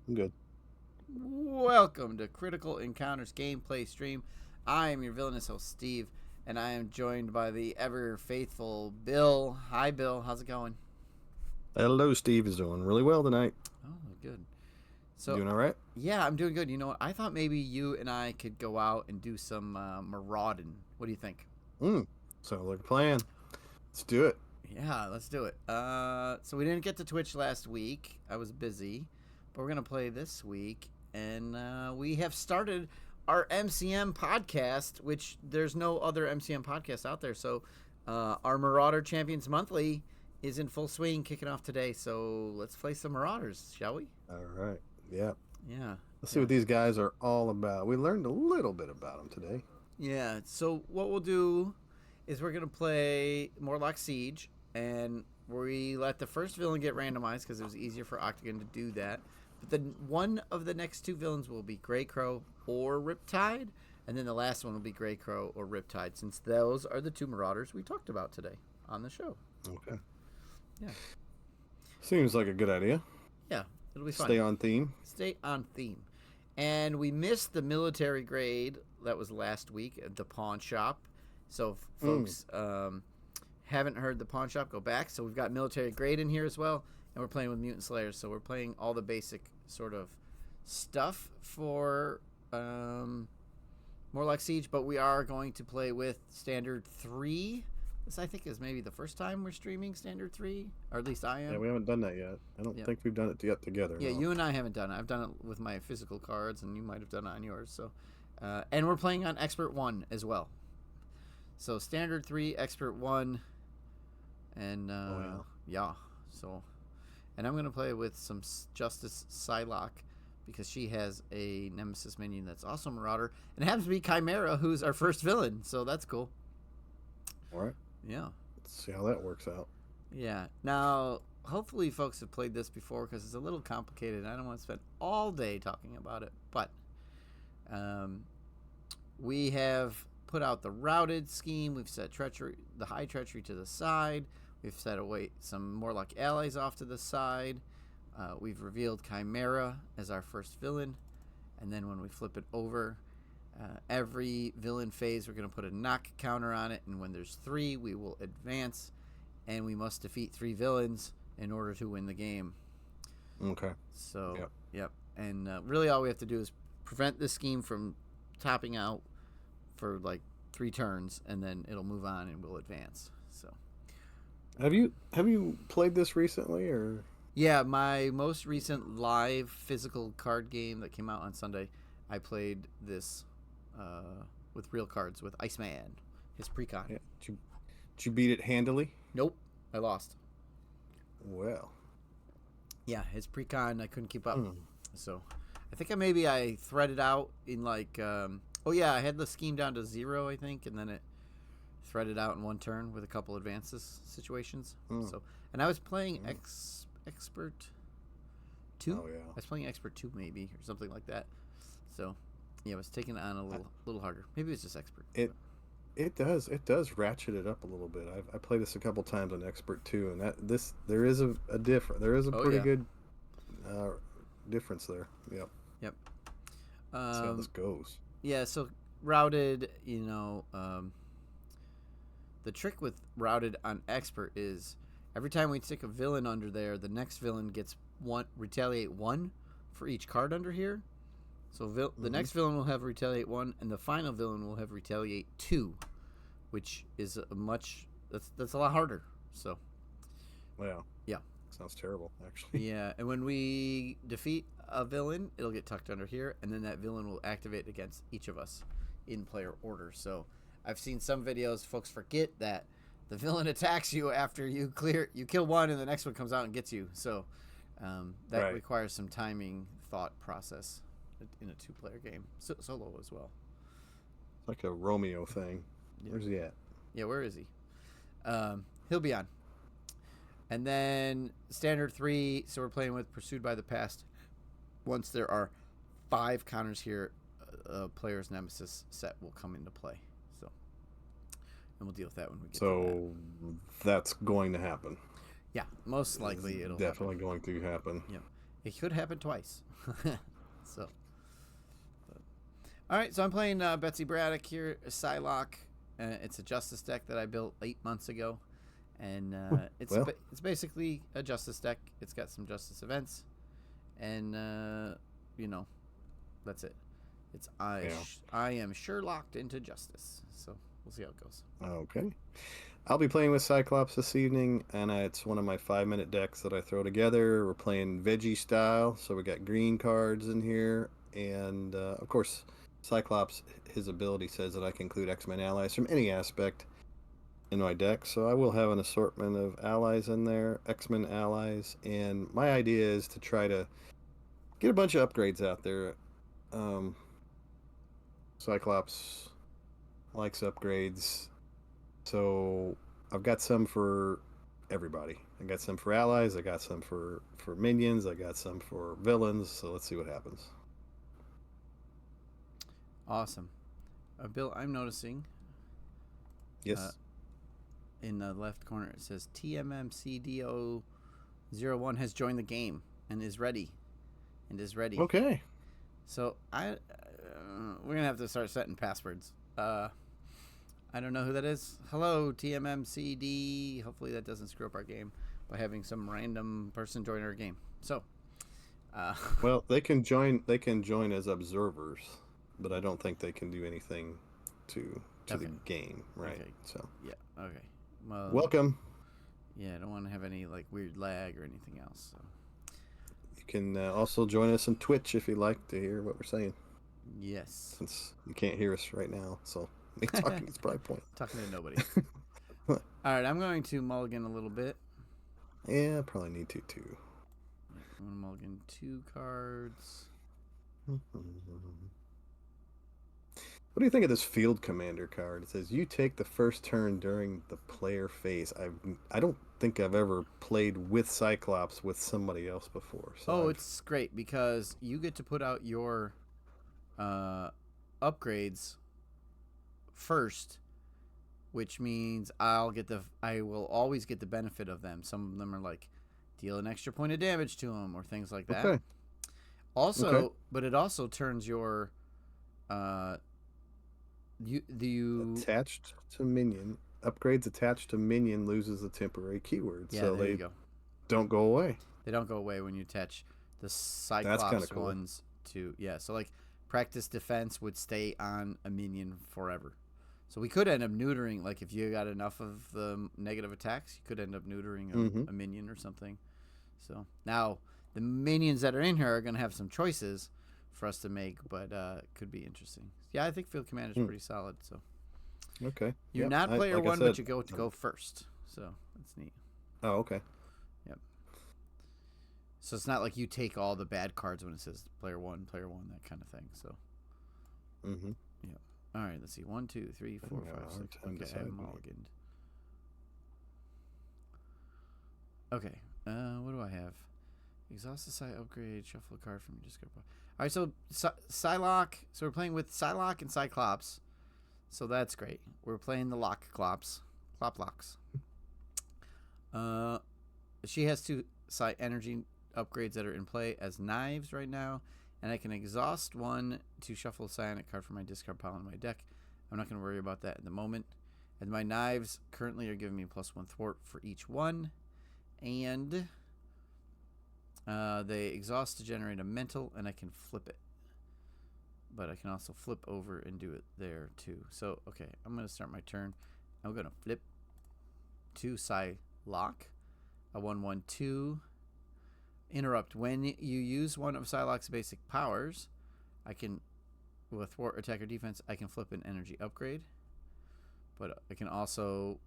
I'm good. Welcome to Critical Encounters Gameplay Stream. I am your villainous host, Steve, and I am joined by the ever faithful Bill. Hi, Bill. How's it going? Hello, Steve is doing really well tonight. Oh, good. You So, doing all right? yeah, I'm doing good. You know what? I thought maybe you and I could go out and do some marauding. What do you think? Mm, Sounds like a plan. Let's do it. Yeah, let's do it. So we didn't get to Twitch last week. I was busy, but we're gonna play this week, and we have started our MCM podcast, which there's no other MCM podcast out there. So our Marauder Champions Monthly is in full swing, kicking off today. So let's play some Marauders, shall we? All right. Yeah. Yeah. Let's see Yeah. what these guys are all about. We learned a little bit about them today. Yeah. So what we'll do is we're gonna play Morlock Siege, and we let the first villain get randomized because it was easier for Octagon to do that. But then one of the next two villains will be Greycrow or Riptide, and then the last one will be Greycrow or Riptide, since those are the two Marauders we talked about today on the show. Okay. Yeah. Seems like a good idea. Yeah, it'll be fun. Stay on theme. Stay on theme. And we missed the military grade that was last week at the pawn shop. So if folks haven't heard the pawn shop, go back. So we've got military grade in here as well, and we're playing with mutant slayers. So we're playing all the basic sort of stuff for more like Siege, but we are going to play with standard 3. This I think is maybe the first time we're streaming standard 3, or at least I am. Yeah, we haven't done that yet. I don't think we've done it yet together. Yeah, no. you and I haven't done it. I've done it with my physical cards, and you might have done it on yours. So, and we're playing on Expert 1 as well. So standard 3, Expert 1, and yeah. So, and I'm gonna play with some Justice Cylocke because she has a Nemesis minion that's also Marauder, and it happens to be Chimera, who's our first villain. So that's cool. All right. Yeah. Let's see how that works out. Yeah. Now, hopefully, folks have played this before because it's a little complicated. I don't want to spend all day talking about it, but we have put out the routed scheme. We've set treachery, the high treachery, to the side. We've set away some Morlock allies off to the side. We've revealed Chimera as our first villain, and then when we flip it over, every villain phase, we're going to put a knock counter on it, and when there's 3, we will advance, and we must defeat 3 villains in order to win the game. Okay. So, yep. And really all we have to do is prevent this scheme from topping out for like 3 turns, and then it'll move on and we'll advance. So, Have you played this recently or? yeah, my most recent live physical card game that came out on Sunday, I played this with real cards with Iceman, his precon. Yeah. Did you beat it handily? Nope, I lost. Well. Yeah, his precon I couldn't keep up. So I think I threaded out in like I had the scheme down to 0, I think, and then it threaded out in one turn with a couple advances situations. So, and I was playing Expert 2. Oh yeah. I was playing Expert 2 maybe or something like that. So yeah, I was taking it on a little harder. Maybe it's just Expert. It does ratchet it up a little bit. I played this a couple times on Expert 2, and there is a pretty good difference there. Yep. Yep. See how this goes. Yeah, so routed, the trick with routed on Expert is every time we stick a villain under there, the next villain gets retaliate 1 for each card under here. So the next villain will have retaliate 1, and the final villain will have retaliate 2, which is that's a lot harder. So, yeah, sounds terrible actually. yeah. And when we defeat a villain, it'll get tucked under here, and then that villain will activate against each of us in player order. So I've seen some videos, folks forget that the villain attacks you after you kill one, and the next one comes out and gets you. So that requires some timing, thought process in a 2-player game, solo as well. It's like a Romeo thing. Yeah. Where's he at? Yeah, where is he? He'll be on. And then standard 3, so we're playing with Pursued by the Past. Once there are 5 counters here, a player's nemesis set will come into play. So, and we'll deal with that when we get to that. So that's going to happen. Yeah, most likely it'll definitely happen. going to happen. Yeah. It could happen twice. So, but. All right. So I'm playing Betsy Braddock here, Cylocke. It's a Justice deck that I built 8 months ago, and it's basically a Justice deck. It's got some Justice events, and that's it. It's I am sure locked into Justice. So we'll see how it goes. Okay. I'll be playing with Cyclops this evening, and it's one of my 5-minute decks that I throw together. We're playing veggie style, so we got green cards in here, and of course, Cyclops, his ability says that I can include X-Men allies from any aspect in my deck, so I will have an assortment of allies in there, X-Men allies, and my idea is to try to get a bunch of upgrades out there. Cyclops likes upgrades. So I've got some for everybody. I got some for allies. I got some for minions. I got some for villains. So let's see what happens. Awesome. Bill, I'm noticing. Yes. In the left corner, it says TMMCDO01 has joined the game and is ready. Okay. So we're gonna have to start setting passwords. I don't know who that is. Hello, TMMCD. Hopefully that doesn't screw up our game by having some random person join our game. So, well, they can join as observers, but I don't think they can do anything to the game, right? Okay. So yeah. Okay. Well, welcome. Yeah, I don't want to have any like weird lag or anything else. So you can also join us on Twitch if you'd like to hear what we're saying. Yes. Since you can't hear us right now, so me talking is probably point. Talking to nobody. All right, I'm going to mulligan a little bit. Yeah, probably need to too. I'm going to mulligan 2 cards. What do you think of this Field Commander card? It says you take the first turn during the player phase. I don't think I've ever played with Cyclops with somebody else before. So it's great because you get to put out your upgrades first, which means I will always get the benefit of them. Some of them are like deal an extra point of damage to them or things like that. Okay. Also, but it also turns your attached to minion upgrades attached to minion loses a temporary keyword. Yeah, so there you go. Don't go away. They don't go away when you attach the Cyclops ones to so like practice defense would stay on a minion forever. So we could end up neutering, like if you got enough of the negative attacks, you could end up neutering a minion or something. So now the minions that are in here are going to have some choices for us to make, but it could be interesting. Yeah, I think Field Commander is pretty solid. So okay, you're not player one, but you go first. So that's neat. Oh, okay. Yep. So it's not like you take all the bad cards when it says player one, that kind of thing. So. Yeah. All right. Let's see. 1, 2, 3, 4, 5, 6. Okay, I have mulliganed. Okay. What do I have? Exhaust the site, upgrade, shuffle a card from your discard pile. All right, so Cylocke. So we're playing with Cylocke and Cyclops. So that's great. We're playing the Cloplocks. She has 2 site energy upgrades that are in play as knives right now, and I can exhaust 1 to shuffle a psionic card from my discard pile in my deck. I'm not going to worry about that in the moment. And my knives currently are giving me +1 thwart for each one, and they exhaust to generate a mental, and I can flip it. But I can also flip over and do it there too. So, okay, I'm going to start my turn. I'm going to flip to Cylocke, a 1/1/2. Interrupt. When you use one of Cylocke's basic powers, I can, with thwart, attack, or defense, I can flip an energy upgrade. But I can also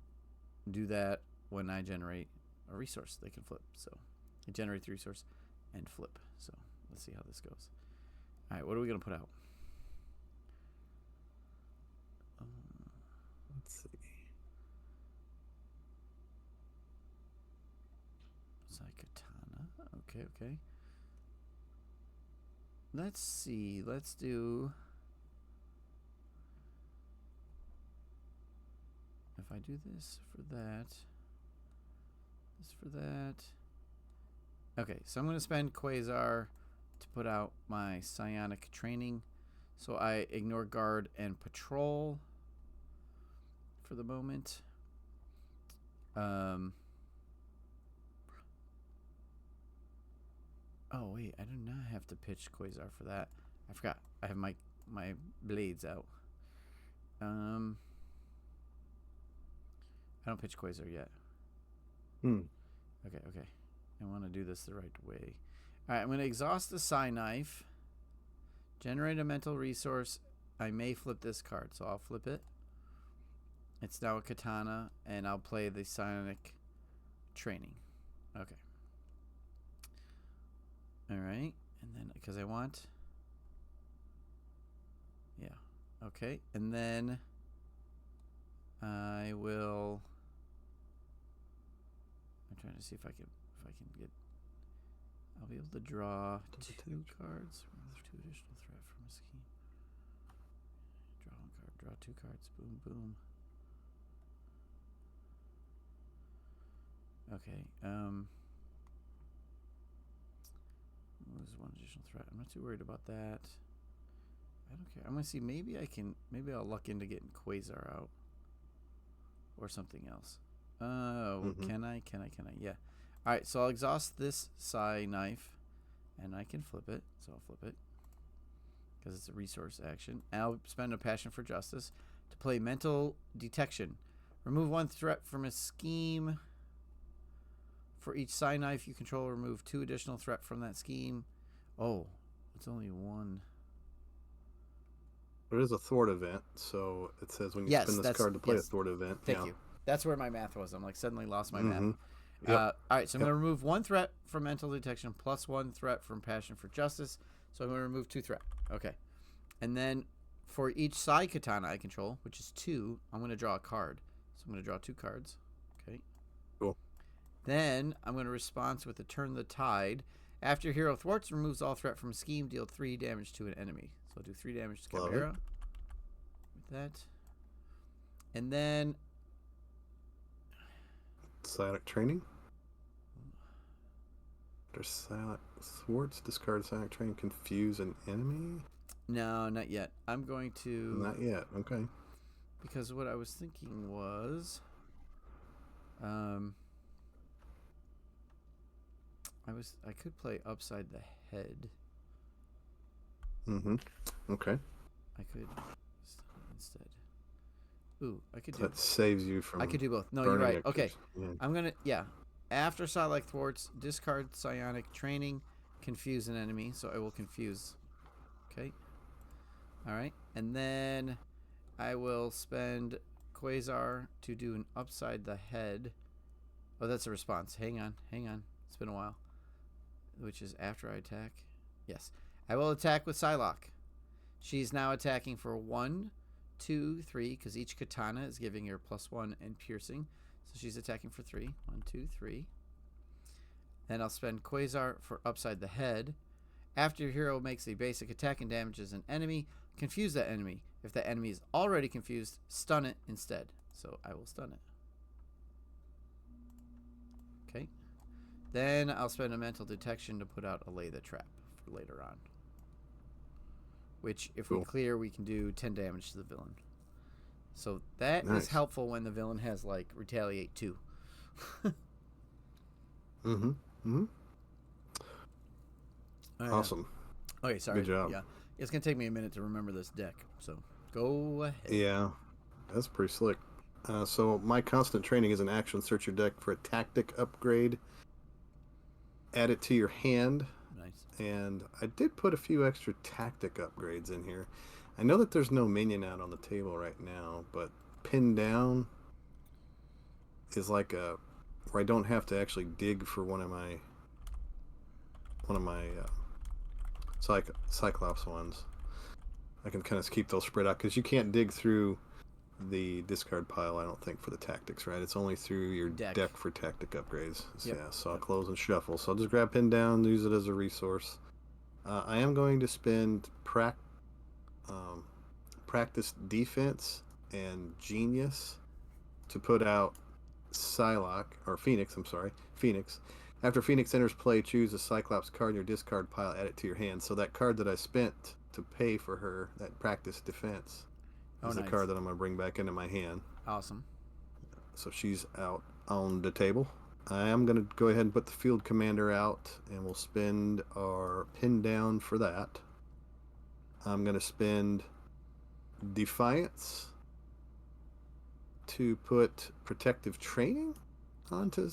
do that when I generate a resource they can flip. So I generate the resource and flip. So let's see how this goes. All right, what are we going to put out? Let's see. Psykatana. Okay. Let's see. Let's do... If I do this for that, this for that, Okay, so I'm going to spend Quasar to put out my psionic training. So I ignore guard and patrol for the moment. Oh wait, I do not have to pitch Quasar for that. I forgot. I have my blades out. I don't pitch Quasar yet. Okay. I want to do this the right way. All right, I'm going to exhaust the Psi Knife. Generate a mental resource. I may flip this card, so I'll flip it. It's now a katana, and I'll play the psionic training. Okay. All right, and then because I want. Yeah. Okay, and then I will. I'm trying to see if I can get. I'll be able to draw 2 cards. Remove 2 additional threat from a scheme. Draw 1 card. Draw 2 cards. Boom, boom. Okay. Lose 1 additional threat. I'm not too worried about that. I don't care. I'm gonna see. Maybe I'll luck into getting Quasar out, or something else. Oh, can I? Yeah. All right. So I'll exhaust this Psi Knife, and I can flip it. So I'll flip it because it's a resource action. And I'll spend a passion for justice to play mental detection. Remove 1 threat from a scheme. For each Psi Knife you control, remove 2 additional threat from that scheme. Oh, it's only 1. It is a thwart event, so it says when you spin this card to play a thwart event. Thank you. That's where my math was. I'm like suddenly lost my math. Yep. All right, so I'm going to remove 1 threat from mental detection plus 1 threat from passion for justice. So I'm going to remove 2 threat. Okay. And then for each Psi Katana I control, which is 2, I'm going to draw a card. So I'm going to draw 2 cards. Okay. Cool. Then I'm going to respond with a Turn the Tide. After hero thwarts, removes all threat from scheme, deal 3 damage to an enemy. So I'll do 3 damage to Chimera with that. And then psionic training. After psionic thwarts, discard psionic training, confuse an enemy. No, not yet. I'm going to. Not yet. Okay. Because what I was thinking was, I could play upside the head. Okay. I could instead. Ooh, I could do. That saves you from. I could do both. No, you're right. Okay, I'm gonna. Yeah. After Psylocke thwarts, discard psionic training, confuse an enemy. So I will confuse. Okay. All right, and then I will spend Quasar to do an upside the head. Oh, that's a response. Hang on. It's been a while. Which is after I attack. Yes. I will attack with Psylocke. She's now attacking for 1, 2, 3, because each katana is giving her +1 and piercing. So she's attacking for 3. 1, 2, 3. Then I'll spend Quasar for upside the head. After your hero makes a basic attack and damages an enemy, confuse that enemy. If that enemy is already confused, stun it instead. So I will stun it. Okay. Then I'll spend a mental detection to put out a lay the trap for later on. Which, if we clear, we can do 10 damage to the villain. So that is helpful when the villain has, like, retaliate 2. Awesome. Okay, sorry. Good job. Yeah. It's going to take me a minute to remember this deck. So go ahead. Yeah. That's pretty slick. So my constant training is an action. Search your deck for a tactic upgrade. Add it to your hand. Nice. And I did put a few extra tactic upgrades in here. I know that there's no minion out on the table right now, but Pin Down is like where I don't have to actually dig for one of my Cyclops ones. I can kind of keep those spread out because you can't dig through the discard pile, I don't think, for the tactics, right? It's only through your deck for tactic upgrades. Yep. Yeah, so I'll close and shuffle. So I'll just grab Pin Down, use it as a resource. I am going to spend practice defense and genius to put out Psylocke, or Phoenix, Phoenix. After Phoenix enters play, choose a Cyclops card in your discard pile, add it to your hand. So that card that I spent to pay for her, that practice defense, Oh, is the nice. card that I'm going to bring back into my hand. Awesome. So she's out on the table. I am going to go ahead and put the field commander out, and we'll spend our pin down for that. I'm going to spend Defiance to put protective training onto.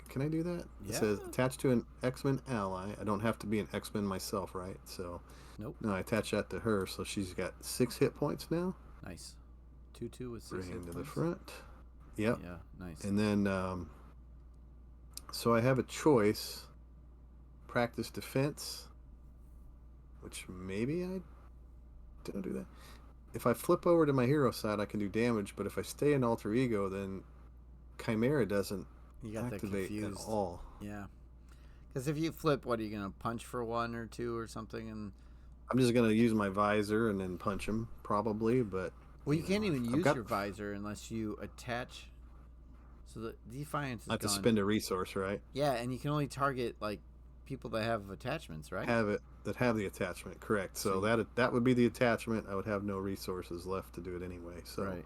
Can I do that? Yeah. It says attached to an X-Men ally. I don't have to be an X-Men myself, right? So Nope. no, I attach that to her, so she's got 6 hit points now. Nice. 2/2 with 6 Bring hit him to points. the front. Yep. Yeah, nice. And then, so I have a choice: practice defense, which maybe I don't do that. If I flip over to my hero side, I can do damage, but if I stay in alter ego, then Chimera doesn't You got that activate confused. at all. Yeah. Because if you flip, what are you going to punch for 1 or 2 or something? And I'm just gonna use my visor and then punch him, probably. But well, you can't know, even I've use got, your visor unless you attach. So the Defiance is I have to gone. spend a resource, right? Yeah, and you can only target like people that have attachments, right? Have the attachment, correct? So that would be the attachment. I would have no resources left to do it anyway. So Right.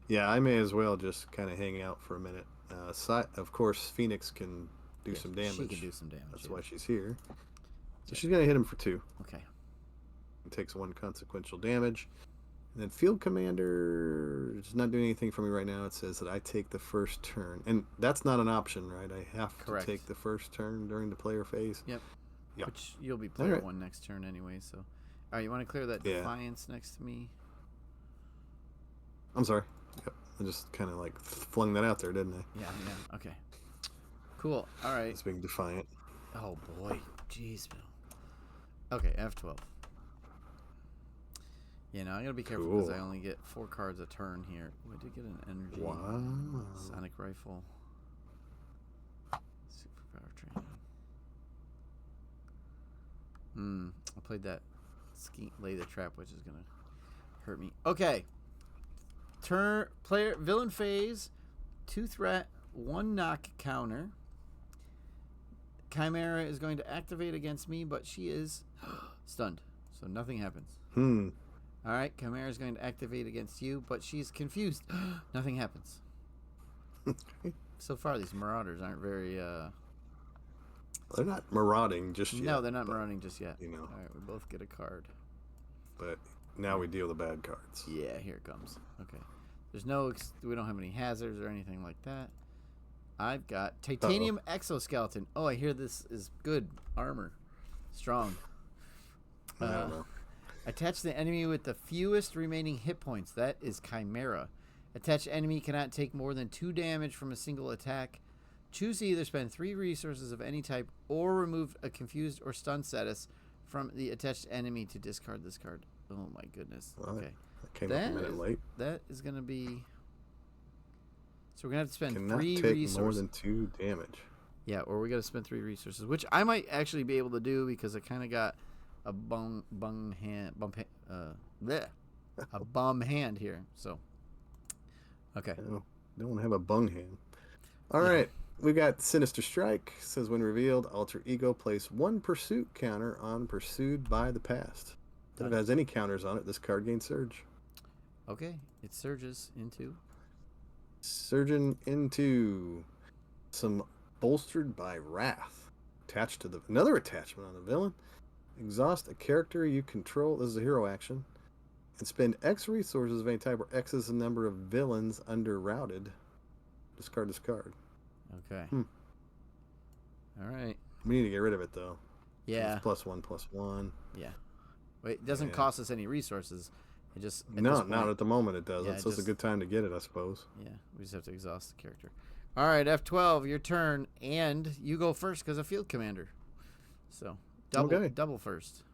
yeah, I may as well just kind of hang out for a minute. Of course, Phoenix can do some damage. She can do some damage. That's why she's here. So she's gonna hit him for 2. Okay. It takes 1 consequential damage. And then Field Commander is not doing anything for me right now. It says that I take the first turn. And that's not an option, right? I have Correct. to take the first turn during the player phase. Yep. Yep. Which you'll be player Alright. 1 next turn anyway. So, all right, you want to clear that Yeah. Defiance next to me? I'm sorry. Yep. I just kind of like flung that out there, didn't I? Yeah. Okay. Cool. All right. It's being defiant. Oh boy. Jeez, Bill. Okay, F12. Yeah, now I gotta be careful because I only get 4 cards a turn here. Ooh, I did get an energy. Wow. Sonic rifle. Superpower training. I played that lay the trap, which is gonna hurt me. Okay. Turn player villain phase, 2 threat, 1 knock counter. Chimera is going to activate against me, but she is stunned, so nothing happens. All right, Chimera is going to activate against you, but she's confused. Nothing happens. So far, these marauders aren't very. They're not marauding just yet. No, they're not marauding just yet. You know. All right, we both get a card. But now we deal the bad cards. Yeah, here it comes. Okay. There's no. We don't have any hazards or anything like that. I've got titanium exoskeleton. Oh, I hear this is good armor, strong. I don't know. Attach the enemy with the fewest remaining hit points. That is Chimera. Attached enemy cannot take more than 2 damage from a single attack. Choose to either spend 3 resources of any type or remove a confused or stunned status from the attached enemy to discard this card. Oh my goodness. Well, Okay. I came up a minute late. That is going to be... So we're going to have to spend Cannot 3 take resources. more than 2 damage. Yeah, or we got to spend 3 resources, which I might actually be able to do because I kind of got a bum hand here. So, okay. No, don't have a bung hand. All right, we got Sinister Strike. Says when revealed, alter ego place 1 pursuit counter on pursued by the past. If it has any counters on it, this card gains surge. Okay, it surges into Surging into some bolstered by wrath. Attached to another attachment on the villain. Exhaust a character you control. This is a hero action. And spend X resources of any type where X is the number of villains under routed. Discard this card. Okay. All right. We need to get rid of it though. Yeah. It's +1/+1. Yeah. Wait, it doesn't cost us any resources. It just not at the moment it doesn't. Yeah, So it's a good time to get it, I suppose. Yeah, we just have to exhaust the character. All right, F12, your turn, and you go first because of field commander. So double first.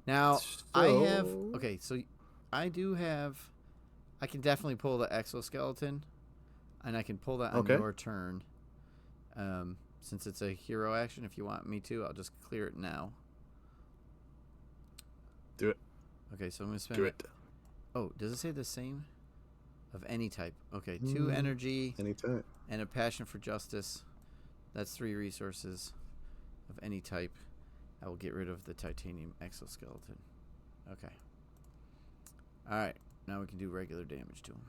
Now I have so I do have. I can definitely pull the exoskeleton, and I can pull that on your turn. Since it's a hero action, if you want me to, I'll just clear it now. Do it. Okay, so I'm gonna spend Do it. Oh, does it say the same? Of any type. Okay, 2 energy. Any type. And a passion for justice. That's 3 resources of any type. I will get rid of the titanium exoskeleton. Okay. Alright. Now we can do regular damage to him.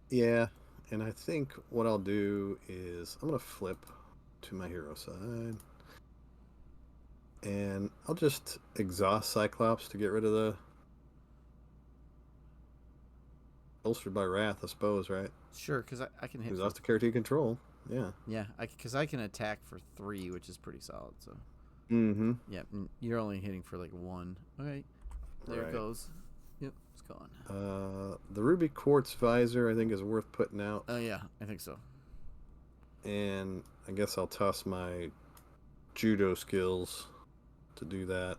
Yeah, and I think what I'll do is I'm going to flip to my hero side. And I'll just exhaust Cyclops to get rid of the bolstered by wrath, I suppose, right? Sure, because I can hit. Exhaust the character you control. Yeah. Yeah, because I can attack for 3, which is pretty solid. So. Mm-hmm. Yeah, you're only hitting for like 1. Okay, there it goes. Yep, it's gone. The ruby quartz visor I think is worth putting out. Yeah, I think so. And I guess I'll toss my judo skills to do that.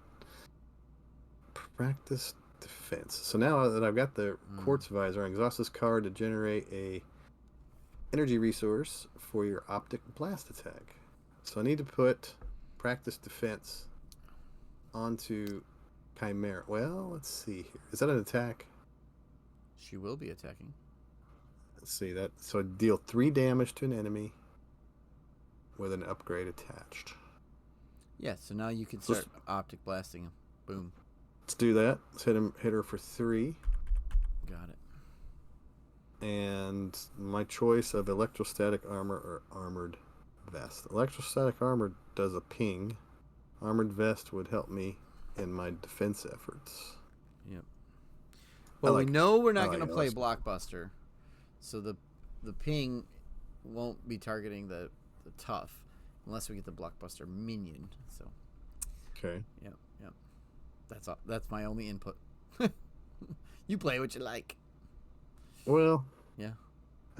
Practice defense. So now that I've got the quartz visor, I exhaust this card to generate a energy resource for your optic blast attack. So I need to put practice defense onto Chimera. Well, let's see here. Is that an attack? She will be attacking. Let's see that. So I deal 3 damage to an enemy with an upgrade attached. Yeah, so now you can start optic blasting him. Boom. Let's do that. Let's hit her for 3. Got it. And my choice of electrostatic armor or armored vest. Electrostatic armor does a ping. Armored vest would help me in my defense efforts. Yep. Well, we know we're not going to play Blockbuster, so the ping won't be targeting the tough unless we get the Blockbuster minion. So. Okay. Yep. That's my only input. You play what you like. Well. Yeah.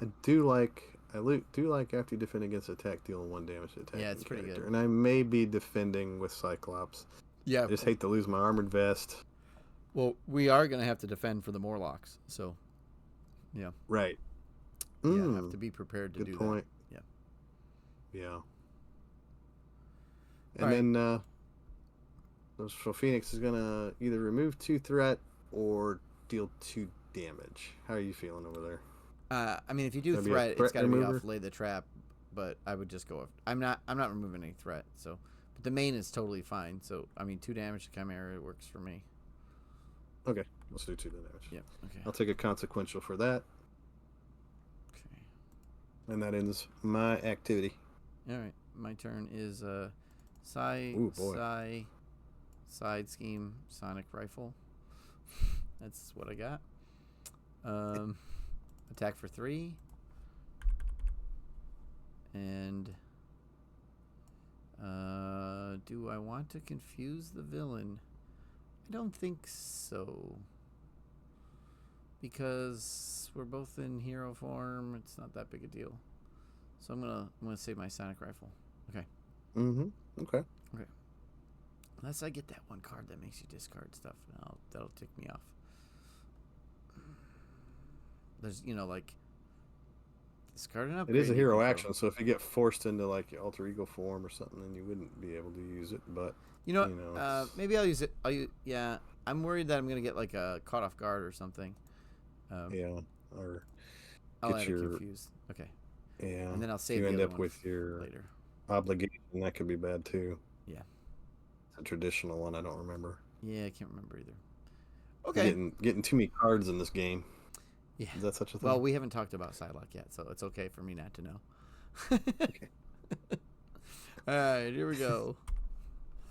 I do like after you defend against attack, dealing 1 damage to attack. Yeah, it's pretty good. And I may be defending with Cyclops. Yeah. I just hate to lose my armored vest. Well, we are going to have to defend for the Morlocks, so yeah. Right. Yeah, have to be prepared to do good point. that. Yeah. And then so Phoenix is going to either remove 2 threat or deal 2 damage. How are you feeling over there? I mean, if you do threat, it's got to be off lay the trap, but I would just go. I'm not removing any threat. So, but the main is totally fine. So, I mean, 2 damage to Chimera works for me. Okay, let's do 2 damage. Yeah. Okay. I'll take a consequential for that. Okay. And that ends my activity. All right, my turn is side scheme sonic rifle. That's what I got. Attack for 3. And do I want to confuse the villain? I don't think so. Because we're both in hero form, it's not that big a deal. So I'm gonna save my sonic rifle. Okay. Okay. Unless I get that 1 card that makes you discard stuff, that'll tick me off. There's, like, discard an upgrade. It is a hero action, so if you get forced into like your alter ego form or something, then you wouldn't be able to use it. But maybe I'll use it. Yeah, I'm worried that I'm gonna get like a caught off guard or something. Or I'll add confused. Okay. Yeah. And then I'll save you the end other up one with your later. obligation. That could be bad too. Yeah. It's a traditional one. I don't remember. Yeah, I can't remember either. Okay. Getting too many cards in this game. Yeah. Is that such a thing? Well, we haven't talked about Cylocke yet, so it's okay for me not to know. Okay. All right, here we go.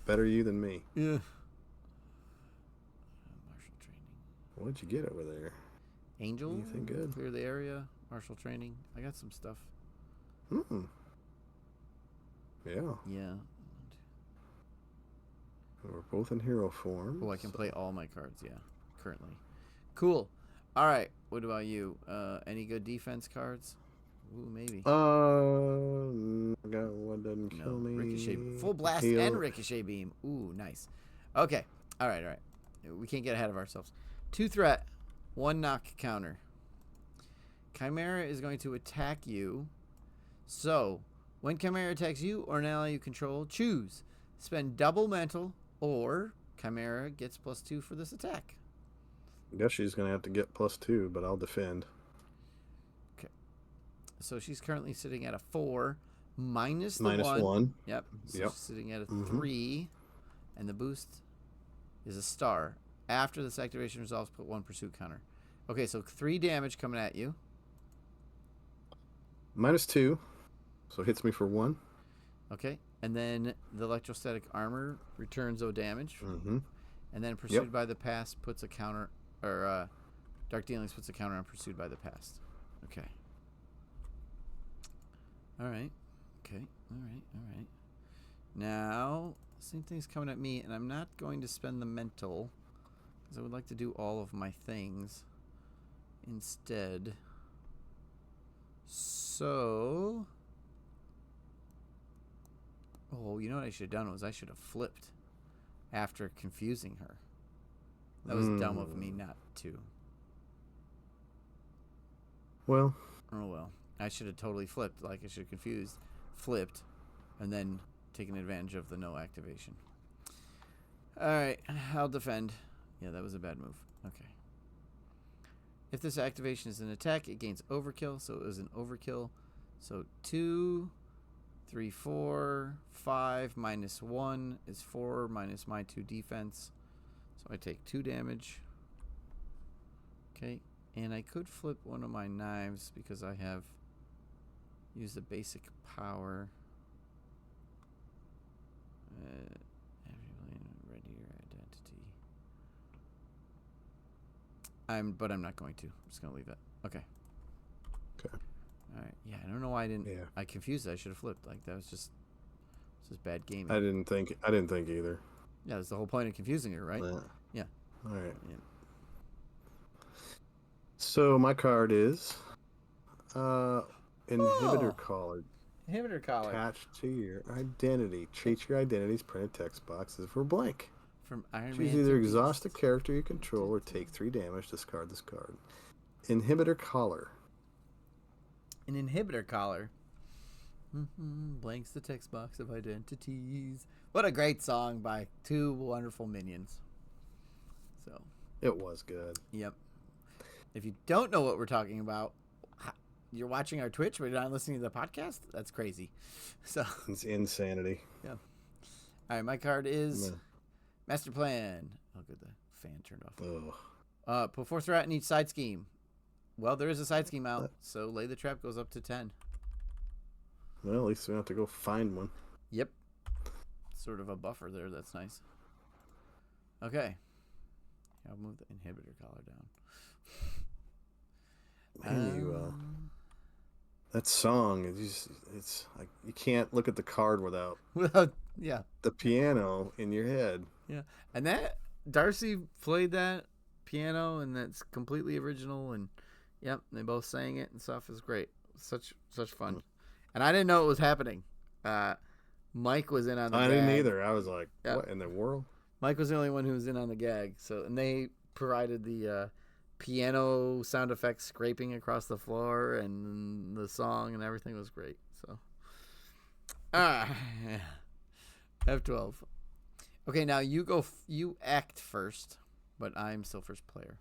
Better you than me. Yeah. Martial training. What'd you get over there? Angel. Anything good? Clear the area. Martial training. I got some stuff. Yeah. Yeah. We're both in hero form. Oh, I can play all my cards, yeah, currently. Cool. All right, what about you? Any good defense cards? Ooh, maybe. I got one doesn't kill me. Ricochet. Full blast and ricochet beam. Ooh, nice. Okay. All right. We can't get ahead of ourselves. 2 threat, 1 knock counter. Chimera is going to attack you. So, when Chimera attacks you or an ally you control, choose. Spend double mental or Chimera gets +2 for this attack. I guess she's going to have to get +2, but I'll defend. Okay. So she's currently sitting at a 4. minus the Minus 1. 1. Yep. So Yep. she's sitting at a Mm-hmm. 3. And the boost is a star. After this activation resolves, put 1 pursuit counter. Okay, so 3 damage coming at you. Minus 2. So it hits me for 1. Okay. And then the electrostatic armor returns 0 damage. Mm-hmm. And then Pursued by the Past puts a counter, or Dark Dealings puts a counter on Pursued by the Past. Okay. All right. Okay. All right. Now, same thing's coming at me, and I'm not going to spend the mental, because I would like to do all of my things instead. So, oh, you know what I should have done was I should have flipped after confusing her. That was dumb of me not to. Well. Oh well. I should have totally flipped, like I should have confused, flipped, and then taken advantage of the no activation. Alright, I'll defend. Yeah, that was a bad move. Okay. If this activation is an attack, it gains overkill, so it was an overkill. So 2, 3, 4, 5 minus 1 is 4 minus my 2 defense. So I take 2 damage. Okay, and I could flip one of my knives because I have used the basic power. Ready your identity. But I'm not going to. I'm just going to leave it. Okay. Okay. All right. Yeah, I don't know why I didn't. Yeah. I confused it. I should have flipped. Like that was just bad gaming. I didn't think either. Yeah, that's the whole point of confusing her, right? Yeah. All right. Yeah. So my card is Inhibitor Collar. Inhibitor collar. Attached to your identity. Treat your identity's printed text box as if we're blank. From Iron Man. Choose either exhaust a character you control or take 3 damage. Discard this card. Inhibitor Collar. An inhibitor collar. Blanks the text box of identities. What a great song by 2 wonderful minions. So. It was good. Yep. If you don't know what we're talking about, you're watching our Twitch, but you're not listening to the podcast? That's crazy. So It's insanity. Yeah. All right, my card is Master Plan. Oh, good. The fan turned off. Oh. Put 4 threat in each side scheme. Well, there is a side scheme out, so Lay the Trap goes up to 10. Well, at least we don't have to go find one. Yep. Sort of a buffer there. That's nice. Okay. I'll move the inhibitor collar down. That song is it's like you can't look at the card without yeah, the piano in your head. Yeah. And that Darcy played that piano, and that's completely original, and yep, they both sang it and stuff. Is great. Such fun. And I didn't know it was happening. Mike was in on the gag. I didn't either. I was like, what in the world? Mike was the only one who was in on the gag. So, and they provided the piano sound effects scraping across the floor, and the song and everything was great. So, F12. Okay, now you go. You act first, but I'm still first player.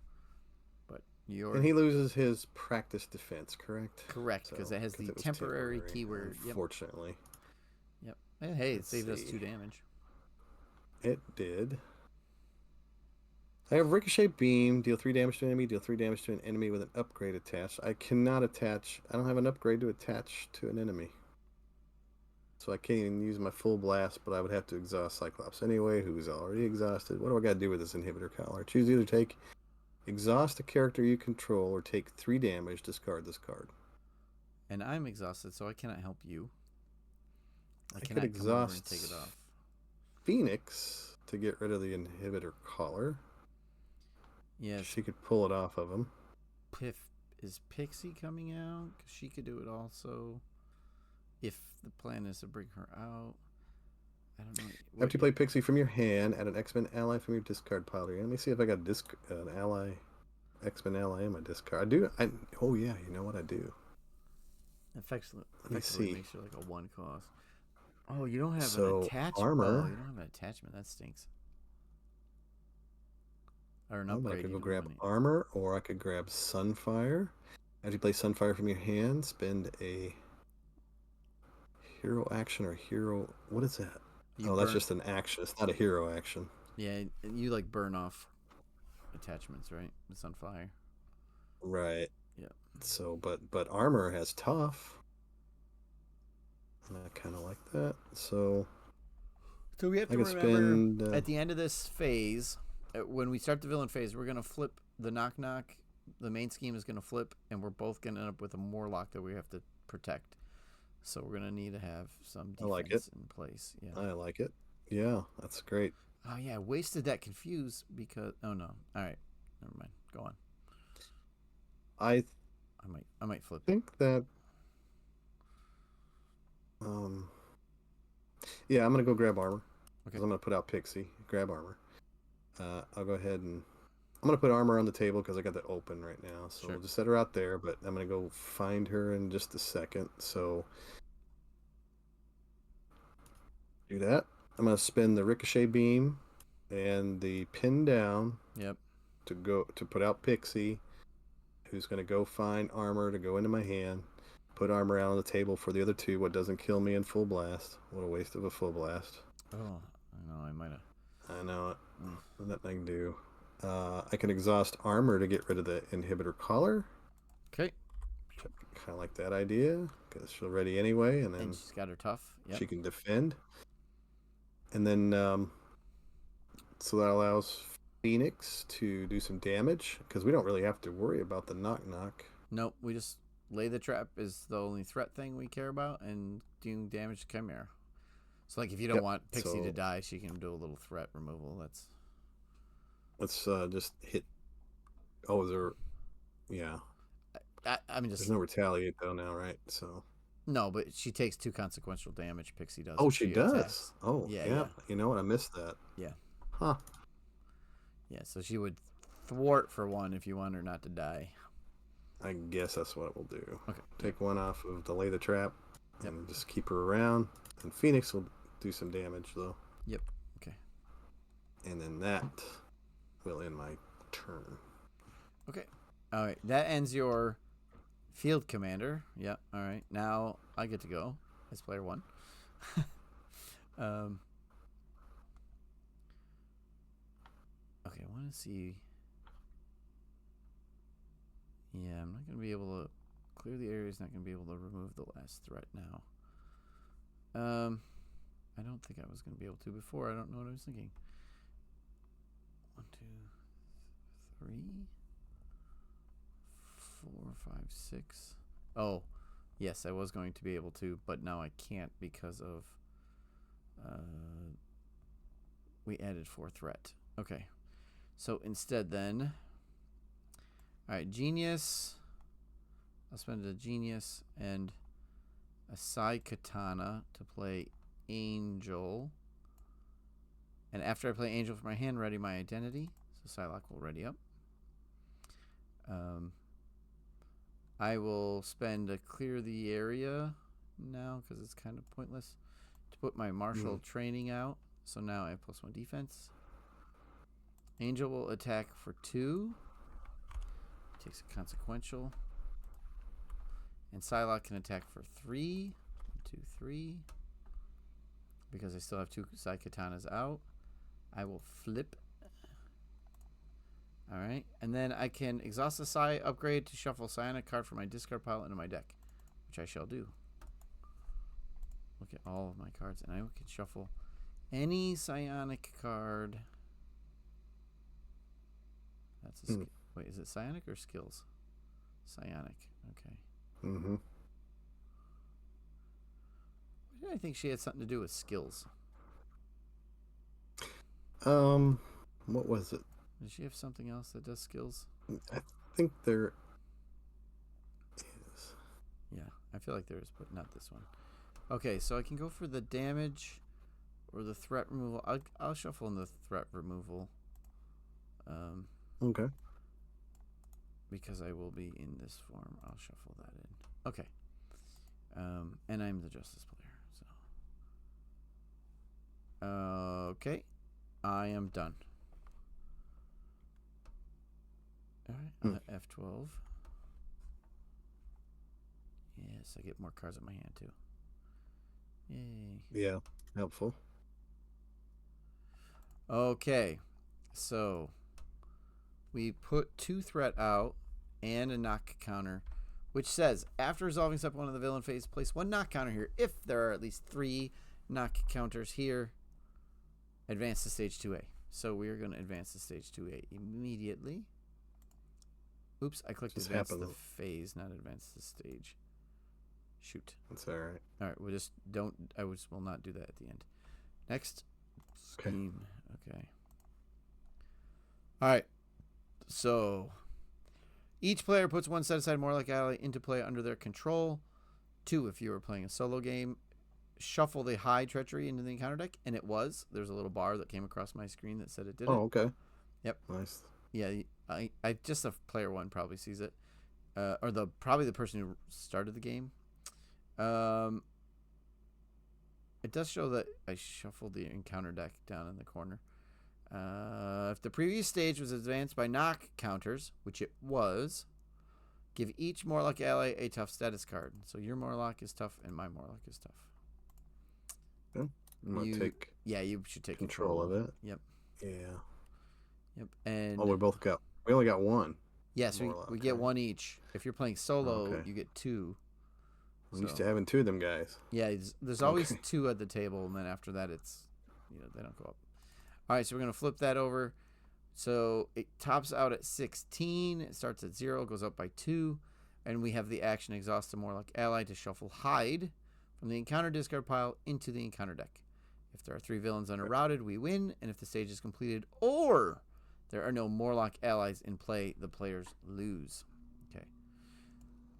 But you're. And he loses his practice defense, correct? Correct, because it has the temporary keyword. Unfortunately. Yep. Hey, it saved us 2 damage. It did. I have Ricochet Beam, deal 3 damage to an enemy, deal 3 damage to an enemy with an upgrade attached. I cannot attach, I don't have an upgrade to attach to an enemy. So I can't even use my full blast, but I would have to exhaust Cyclops anyway, who's already exhausted. What do I got to do with this inhibitor collar? Choose either take exhaust a character you control or take 3 damage, discard this card. And I'm exhausted, so I cannot help you. I could cannot exhaust come over and take it off. Phoenix to get rid of the inhibitor collar. Yes. She could pull it off of him. Is Pixie coming out? 'Cause she could do it also. If the plan is to bring her out. I don't know. After you play Pixie from your hand, add an X-Men ally from your discard pile. Let me see if I got an ally, X-Men ally in my discard. I do. Oh yeah, you know what I do. Effectively see. makes her like a 1 cost. Oh, you don't have So, an attachment. armor. Oh, you don't have an attachment. That stinks. Or an upgrade. I could go even grab money. armor, or I could grab Sunfire. After you play Sunfire from your hand, spend a Hero action or hero? What is that? You Oh, that's burn. just an action. It's not a hero action. Yeah, and you like burn off attachments, right? It's on fire. Right. Yeah. So, but armor has tough, and I kind of like that. So So we have I to could remember spend. at the end of this phase, when we start the villain phase, we're gonna flip the knock knock. The main scheme is gonna flip, and we're both gonna end up with a Morlock that we have to protect. So we're gonna need to have some I like it. defense in place. Yeah. I like it. Yeah, that's great. Oh yeah, wasted that confuse because oh no. All right, never mind. Go on. I I might flip it. think that. Um. Yeah, I'm gonna go grab armor Okay. because I'm gonna put out Pixie. Grab armor. I'll go ahead and I'm gonna put armor on the table because I got that open right now. So Sure. we'll just set her out there. But I'm gonna go find her in just a second. So do that. I'm gonna spin the ricochet beam and the pin down Yep. to put out Pixie, who's gonna go find armor to go into my hand. Put armor out on the table for the other two. What doesn't kill me in full blast? What a waste of a full blast. Oh, I know. I might have. I know it. Mm. Nothing I can do. I can exhaust armor to get rid of the inhibitor collar. Okay. Kind of like that idea because she'll ready anyway, and then And she's got her tough. Yep. she can defend. And then so that allows Phoenix to do some damage because we don't really have to worry about the knock knock. Nope. We just lay the trap is the only threat thing we care about, and doing damage to Chimera. So like if you don't Yep. want Pixie So to die, she can do a little threat removal. That's let's just hit. Oh, is there? Yeah. I mean There's just no retaliate though now, right? So. no, but she takes 2 consequential damage. Pixie does Oh, if she she does. attacks. Oh, Yeah, yeah. yeah, You know what? I missed that. yeah, Huh. yeah. So she would thwart for one if you want her not to die. I guess that's what it will do. Okay. Take one off of delay the trap Yep. and just keep her around. And Phoenix will do some damage though. Yep. Okay. And then that will end my turn. Okay. All right. That ends your field commander. Yep. All right. Now I get to go as player 1. um. Okay. I want to see. Yeah, I'm not going to be able to clear the area. Is not going to be able to remove the last threat now. I don't think I was going to be able to before. I don't know what I was thinking. 1, 2, 3, 4, 5, 6. Oh, yes, I was going to be able to, but now I can't because of we added 4 threat. Okay, so instead then, all right, genius. I'll spend a genius and a side katana to play Angel. And after I play Angel for my hand, ready my identity. So Cylocke will ready up. I will spend a clear the area now because it's kind of pointless to put my martial training out. So now I have +1 defense. Angel will attack for 2. Takes a consequential. And Psylocke can attack for 3. 1, 2, 3. Because I still have 2 side katanas out. I will flip. Alright. And then I can exhaust the Psy upgrade to shuffle Psionic card from my discard pile into my deck. Which I shall do. Look at all of my cards. And I can shuffle any Psionic card. That's a wait, is it Psionic or skills? Psionic. Okay. Mm-hmm. Why did I think she had something to do with skills? What was it? Does she have something else that does skills? I think there is. Yeah, I feel like there is, but not this one. Okay, so I can go for the damage or the threat removal. I'll shuffle in the threat removal. Okay. Because I will be in this form, I'll shuffle that in. Okay. And I'm the Justice player, so. Okay. I am done. Alright, F12. Yes, I get more cards in my hand, too. Yay. Yeah, helpful. Okay, so we put 2 threat out and a knock counter, which says after resolving step 1 of the villain phase, place 1 knock counter here. If there are at least 3 knock counters here, advance to stage 2A. So we are going to advance to stage 2A immediately. Oops, I clicked This advance the happened. phase, not advance the stage. Shoot. That's all right. All right, we'll just don't. I will not do that at the end. Next Okay. scheme. Okay. All right. So each player puts 1 set aside Morlock ally into play under their control. 2 if you were playing a solo game. Shuffle the high treachery into the encounter deck, and it was. There's a little bar that came across my screen that said it did it. Oh, okay. Yep. Nice. Yeah, I just the player 1 probably sees it, or probably the person who started the game. It does show that I shuffled the encounter deck down in the corner. If the previous stage was advanced by knock counters, which it was, give each Morlock ally a tough status card. So your Morlock is tough and my Morlock is tough. Okay. I'm going to take you should take control of it. Yep. Yeah. Yep. And we only got 1. Yes, Morlock, we get right? 1 each. If you're playing solo, Okay. you get 2. I'm used to having 2 of them guys. Yeah, there's always 2 at the table, and then after that, it's they don't go up. All right, so we're gonna flip that over. So it tops out at 16. It starts at 0, goes up by 2, and we have the action exhaust a Morlock ally to shuffle hide from the encounter discard pile into the encounter deck. If there are 3 villains unrouted, we win, and if the stage is completed or there are no Morlock allies in play, the players lose. Okay.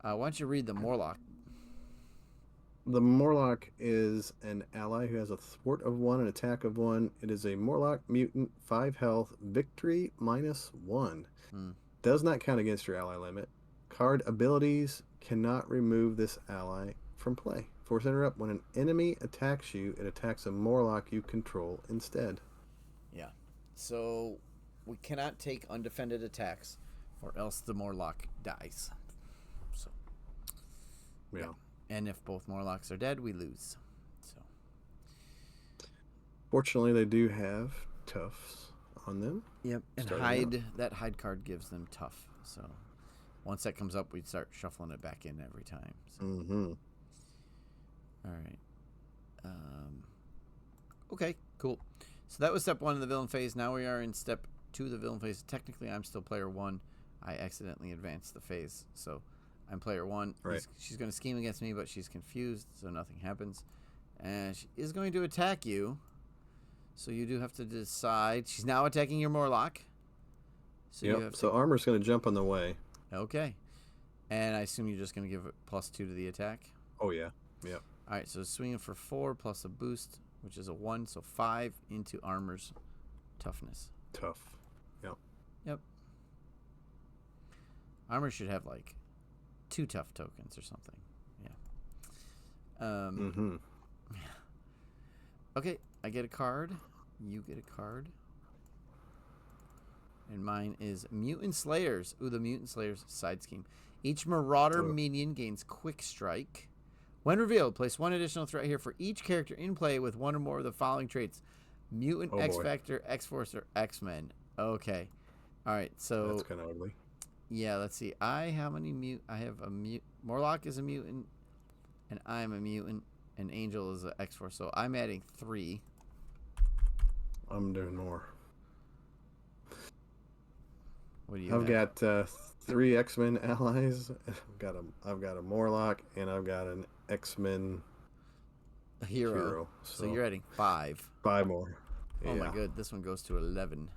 Why don't you read the Morlock? The Morlock is an ally who has a thwart of 1, an attack of 1. It is a Morlock mutant, 5 health, victory -1. Does not count against your ally limit. Card abilities cannot remove this ally from play. Force interrupt. When an enemy attacks you, it attacks a Morlock you control instead. Yeah. So we cannot take undefended attacks, or else the Morlock dies. So. Yeah. And if both Morlocks are dead, we lose. So. Fortunately, they do have toughs on them. Yep. And hide, that hide card gives them tough. So once that comes up, we start shuffling it back in every time. So. Mm-hmm. All right. Okay, cool. So that was step 1 of the villain phase. Now we are in step 2 of the villain phase. Technically, I'm still player 1. I accidentally advanced the phase. So I'm player 1. Right. She's going to scheme against me, but she's confused, so nothing happens. And she is going to attack you. So you do have to decide. She's now attacking your Morlock. So yep. So armor's going to jump on the way. Okay. And I assume you're just going to give it +2 to the attack? Oh, yeah. Yep. All right, so swinging for 4 plus a boost, which is a 1, so 5 into armor's toughness. Tough. Yep. Yep. Armor should have like 2 tough tokens or something. Yeah. Okay, I get a card. You get a card. And mine is Mutant Slayers. Ooh, the Mutant Slayers side scheme. Each Marauder minion gains Quick Strike. When revealed, place 1 additional threat here for each character in play with 1 or more of the following traits: Mutant, X-Factor, X-Force, or X-Men. Okay. All right, so... That's kind of ugly. Yeah, let's see. I have a Morlock is a mutant, and I'm a mutant, and Angel is an X-Force, so I'm adding 3. I'm doing more. What do you I've got 3 X-Men allies. I've got a Morlock, and I've got an X-Men hero. So you're adding 5. 5 more. Oh my good, this one goes to 11.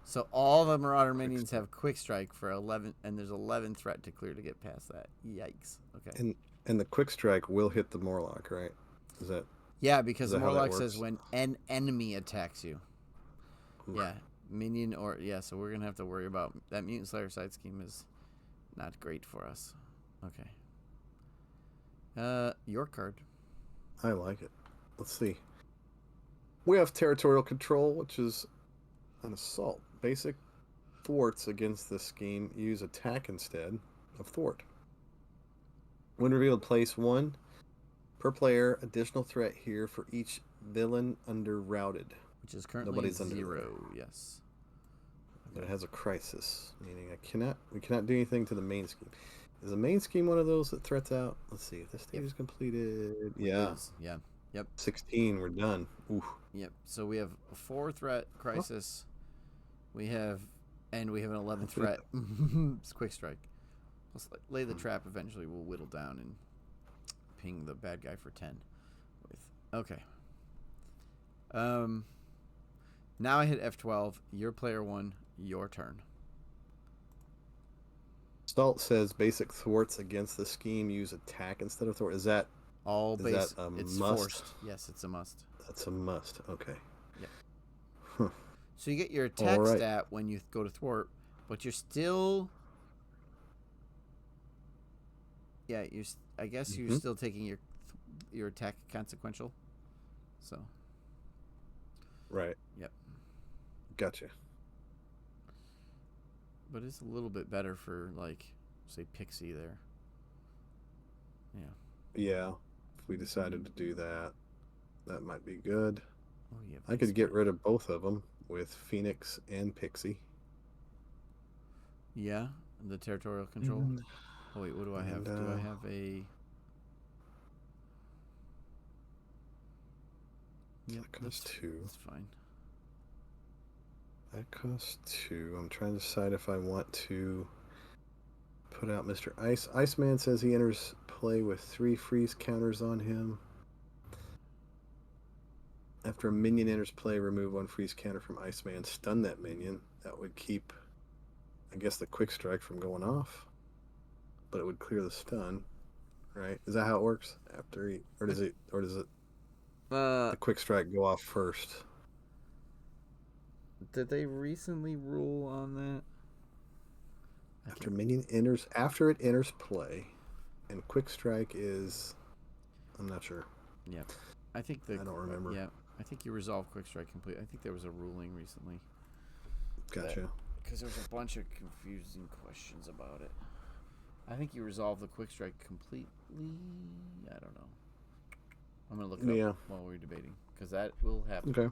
So all the Marauder minions have Quick Strike for 11, and there's 11 threat to clear to get past that. Yikes. Okay. And the Quick Strike will hit the Morlock, right? Is that? Yeah, because the Morlock says when an enemy attacks you. Yeah, minion or so we're gonna have to worry about that. Mutant Slayer side scheme is not great for us. Okay. Your card. I like it. Let's see. We have territorial control, which is an assault. Basic thwarts against this scheme use attack instead of thwart. When revealed, place 1 Per player, additional threat here for each villain under routed. Which is currently Nobody's under 0. Yes. But it has a crisis, meaning we cannot do anything to the main scheme. Is the main scheme one of those that threats out? Let's see if this stage is completed. Yeah. Yeah. Yep. 16, we're done. Ooh. Yep. So we have a 4 threat crisis. We have an 11 threat. It's quick strike. Let's lay the trap. Eventually, we'll whittle down and ping the bad guy for 10. Okay. Now I hit F12. Your player 1. Your turn. Stalt says basic thwarts against the scheme use attack instead of thwart. Is that It's must? forced. Yes, it's a must. That's a must. Okay. Yep. Huh. So you get your attack stat when you go to thwart, but you're still. Yeah, I guess you're still taking your attack consequential. So. Right. Yep. Gotcha. But it's a little bit better for, like, say, Pixie there. Yeah. Yeah. If we decided to do that, that might be good. Oh, yeah. I could get rid of both of them with Phoenix and Pixie. Yeah, the territorial control. Oh wait, what do I have? Do I have a? Yep, that costs 2. That's fine. That costs 2. I'm trying to decide if I want to put out Mr. Ice. Iceman says he enters play with 3 freeze counters on him. After a minion enters play, remove 1 freeze counter from Iceman. Stun that minion. That would keep, I guess, the quick strike from going off. But it would clear the stun, right? Is that how it works? Or does it the quick strike go off first? Did they recently rule on that? After it enters play, and quick strike is, I'm not sure. Yeah, I don't remember. Yeah, I think you resolve quick strike complete. I think there was a ruling recently. Gotcha. Because there was a bunch of confusing questions about it. I think you resolve the quick strike completely. I don't know. I'm gonna look it up while we're debating, because that will happen. Okay.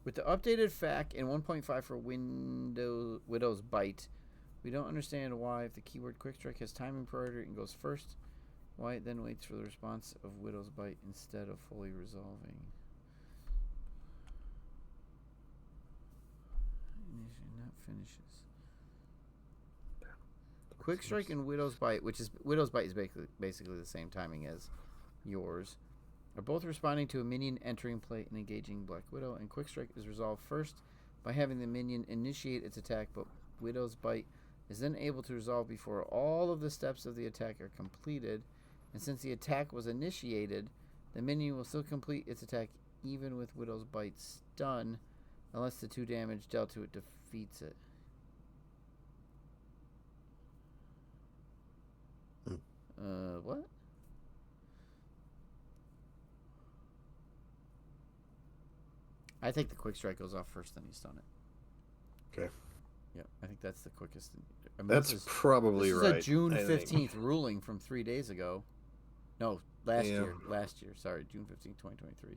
With the updated FAQ and 1.5 for Widow's Bite, we don't understand why, if the keyword quick strike has timing priority and goes first, why it then waits for the response of Widow's Bite instead of fully resolving. Not finishes. Quick strike and Widow's Bite, Widow's Bite is basically the same timing as yours, are both responding to a minion entering play and engaging Black Widow, and Quick Strike is resolved first by having the minion initiate its attack, but Widow's Bite is then able to resolve before all of the steps of the attack are completed, and since the attack was initiated, the minion will still complete its attack even with Widow's Bite stun, unless the 2 damage dealt to it defeats it. What? I think the quick strike goes off first, then you stun it. Okay. Yeah, I think that's the quickest. That's probably right. This is a June 15th ruling from 3 days ago. No, last year. Last year. Sorry, June 15th, 2023.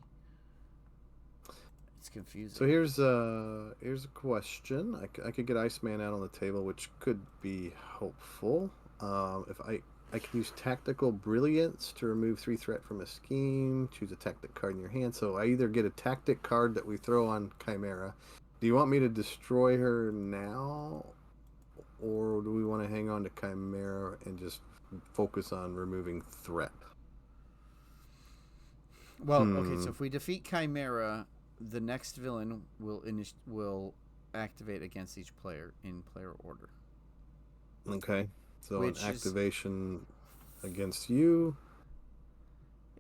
It's confusing. So here's a question. I could get Iceman out on the table, which could be hopeful. If I can use Tactical Brilliance to remove 3 threat from a scheme. Choose a tactic card in your hand. So I either get a tactic card that we throw on Chimera. Do you want me to destroy her now? Or do we want to hang on to Chimera and just focus on removing threat? Well, okay, so if we defeat Chimera, the next villain will activate against each player in player order. Okay. So an activation against you.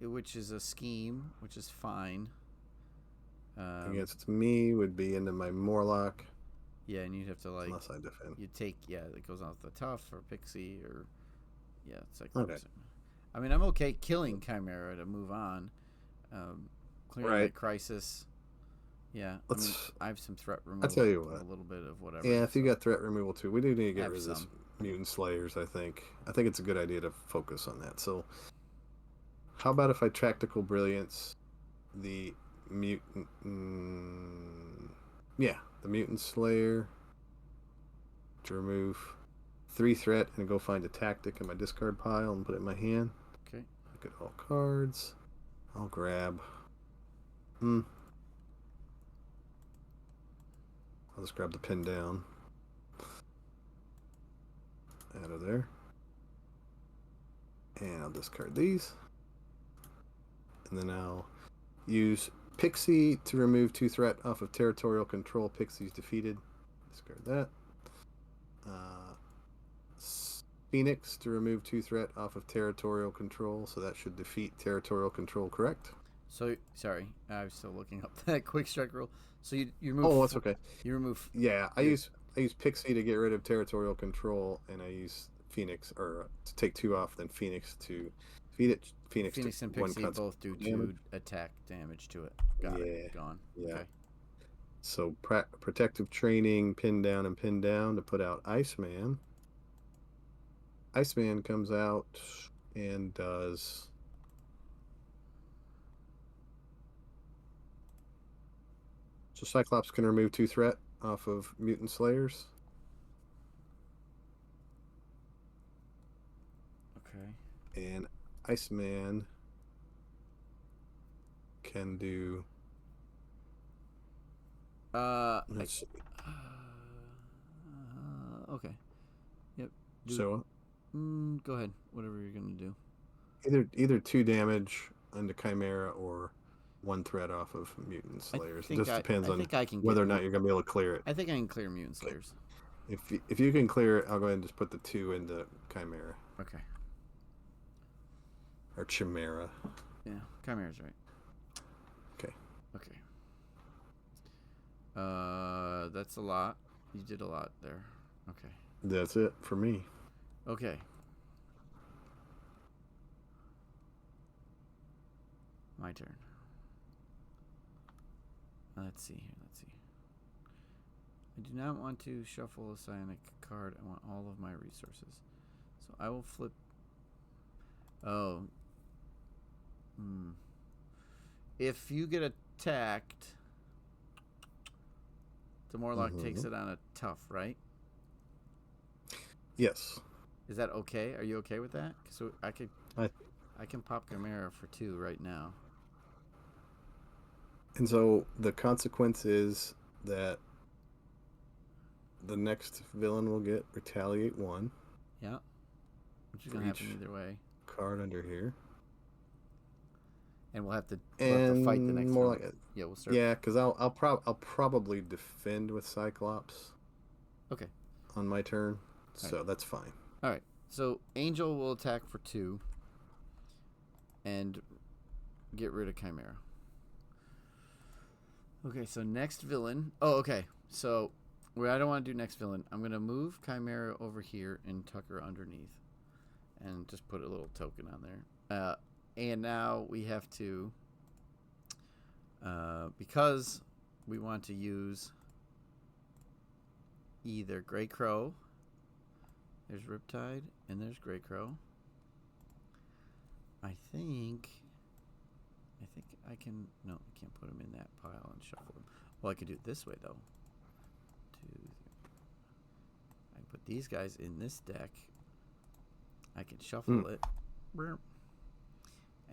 Which is a scheme, which is fine. Against me would be into my Morlock. Yeah, and you'd have to unless I defend. You take it goes off the tough or Pixie or Cyclops. Okay. I mean, I'm okay killing Chimera to move on. Clearing the crisis. Yeah, I have some threat removal. I'll tell you what. A little bit of whatever. Yeah, if you got threat removal too, we do need to get rid of this mutant slayers. I think it's a good idea to focus on that. So how about if I tactical brilliance the mutant? Yeah, the mutant slayer to remove 3 threat and go find a tactic in my discard pile and put it in my hand. Okay. Look at all cards. I'll grab. I'll just grab the pin down. Out of there. And I'll discard these. And then I'll use Pixie to remove 2 threat off of territorial control. Pixie's defeated. Discard that. Phoenix to remove 2 threat off of territorial control. So that should defeat territorial control, correct? So sorry, I was still looking up that quick strike rule. So you remove. Oh, that's okay. You remove. Yeah, I use Pixie to get rid of territorial control, and I use Phoenix or to take 2 off, then Phoenix to defeat it. Phoenix and Pixie both do 2 attack damage to it. Got it. Gone. Yeah. Okay. So protective training, pin down to put out Iceman. Iceman comes out and does. So Cyclops can remove 2 threat off of mutant slayers. Okay. And Iceman can do. Let's see. Okay. Yep. So go ahead. Whatever you're gonna do. either 2 damage onto Chimera or 1 threat off of mutant slayers. It just depends on whether or not you're gonna be able to clear it. I think I can clear mutant slayers. If you can clear it, I'll go ahead and just put the 2 into Chimera. Okay. Or Chimera. Yeah, Chimera's right. Okay. Okay. That's a lot. You did a lot there. Okay. That's it for me. Okay. My turn. Let's see here. I do not want to shuffle a psionic card. I want all of my resources. So I will flip. Oh. If you get attacked, the Morlock takes it on a tough, right? Yes. Is that okay? Are you okay with that? So I can pop Chimera for 2 right now. And so the consequence is that the next villain will get retaliate 1. Yeah. Which is gonna happen either way. Card under here. And we'll have to fight the next more one. like it. Yeah, we'll start. Yeah, because I'll probably defend with Cyclops. Okay. On my turn, so right. That's fine. All right. So Angel will attack for 2, and get rid of Chimera. Okay. So next villain. Oh, okay. So I don't want to do next villain. I'm gonna move Chimera over here and tuck her underneath, and just put a little token on there. And now we have to, because we want to use either Greycrow. There's Riptide, and there's Greycrow. I think I can. No, I can't put them in that pile and shuffle them. Well, I could do it this way though. 2, 3. I can put these guys in this deck. I can shuffle it.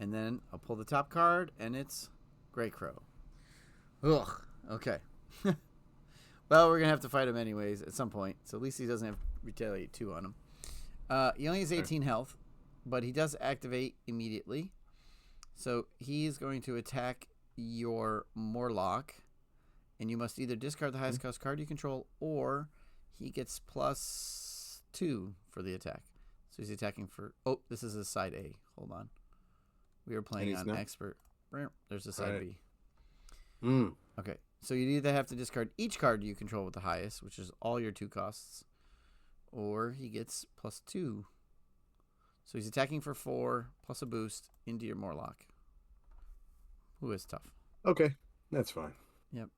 And then I'll pull the top card, and it's Greycrow. Ugh. Okay. Well, we're going to have to fight him anyways at some point. So at least he doesn't have retaliate 2 on him. He only has 18 health, but he does activate immediately. So he's going to attack your Morlock, and you must either discard the highest cost card you control, or he gets +2 for the attack. So he's attacking for... Oh, this is his side A. Hold on. We were playing on expert. There's a side B. Okay. So you either have to discard each card you control with the highest, which is all your 2 costs, or he gets +2. So he's attacking for 4 plus a boost into your Morlock, who is tough. Okay, that's fine. Yep.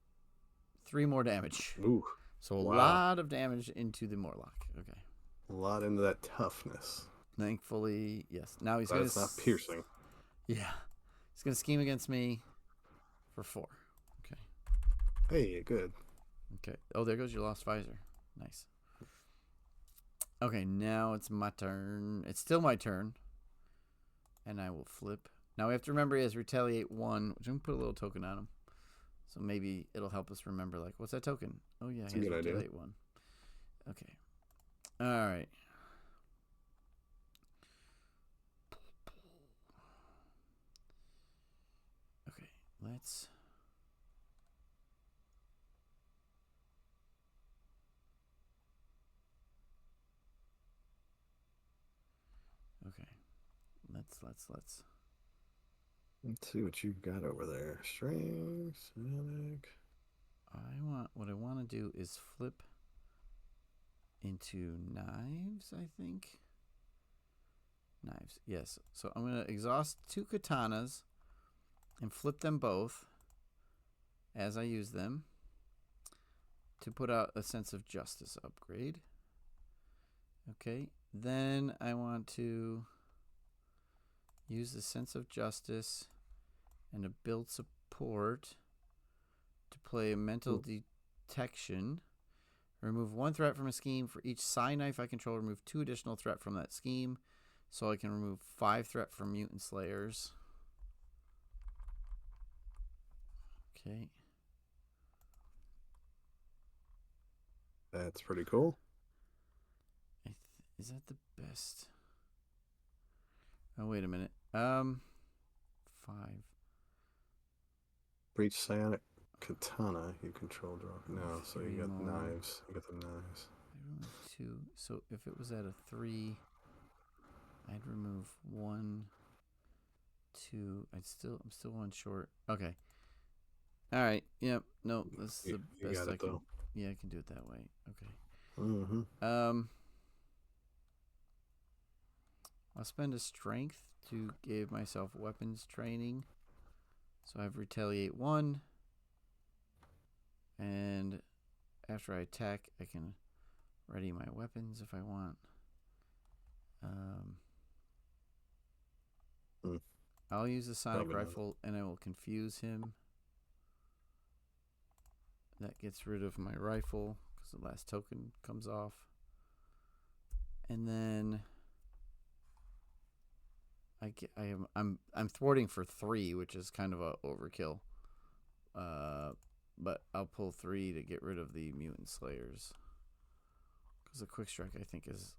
3 more damage. Ooh. So a lot of damage into the Morlock. Okay. A lot into that toughness. Thankfully, yes. Now he's But gonna. it's not piercing. Yeah, he's gonna scheme against me for 4. Okay. Hey, good. Okay. Oh, there goes your lost visor. Nice. Okay, now it's my turn. It's still my turn. And I will flip. Now we have to remember he has retaliate 1, which I'm going to put a little token on him. So maybe it'll help us remember, like, what's that token? Oh, yeah, That's he a has good idea. retaliate 1. Okay. All right. Okay, let's... Okay. Let's... Let's see what you've got over there. Strength, Psionic. What I want to do is flip into knives, I think. Knives, yes. So I'm going to exhaust 2 katanas and flip them both as I use them to put out a sense of justice upgrade. Okay, then I want to use the sense of justice and a build support to play a mental detection. Remove 1 threat from a scheme. For each psi knife I control, remove 2 additional threat from that scheme. So I can remove 5 threat from mutant slayers. Okay. That's pretty cool. Is that the best? Oh, wait a minute. 5. For each psionic katana you control draw. No, so you got more. knives. You got the knives. I remove 2. So if it was at a 3, I'd remove 1, 2. I'm still 1 short. Okay. All right. Yep. No, that's the best I can. Yeah, I can do it that way. Okay. Mm-hmm. I'll spend a strength to give myself weapons training. So I have retaliate 1. And after I attack, I can ready my weapons if I want. I'll use the sonic rifle and I will confuse him. That gets rid of my rifle because the last token comes off. And then I'm thwarting for 3, which is kind of a overkill. But I'll pull 3 to get rid of the mutant slayers because the quick strike I think is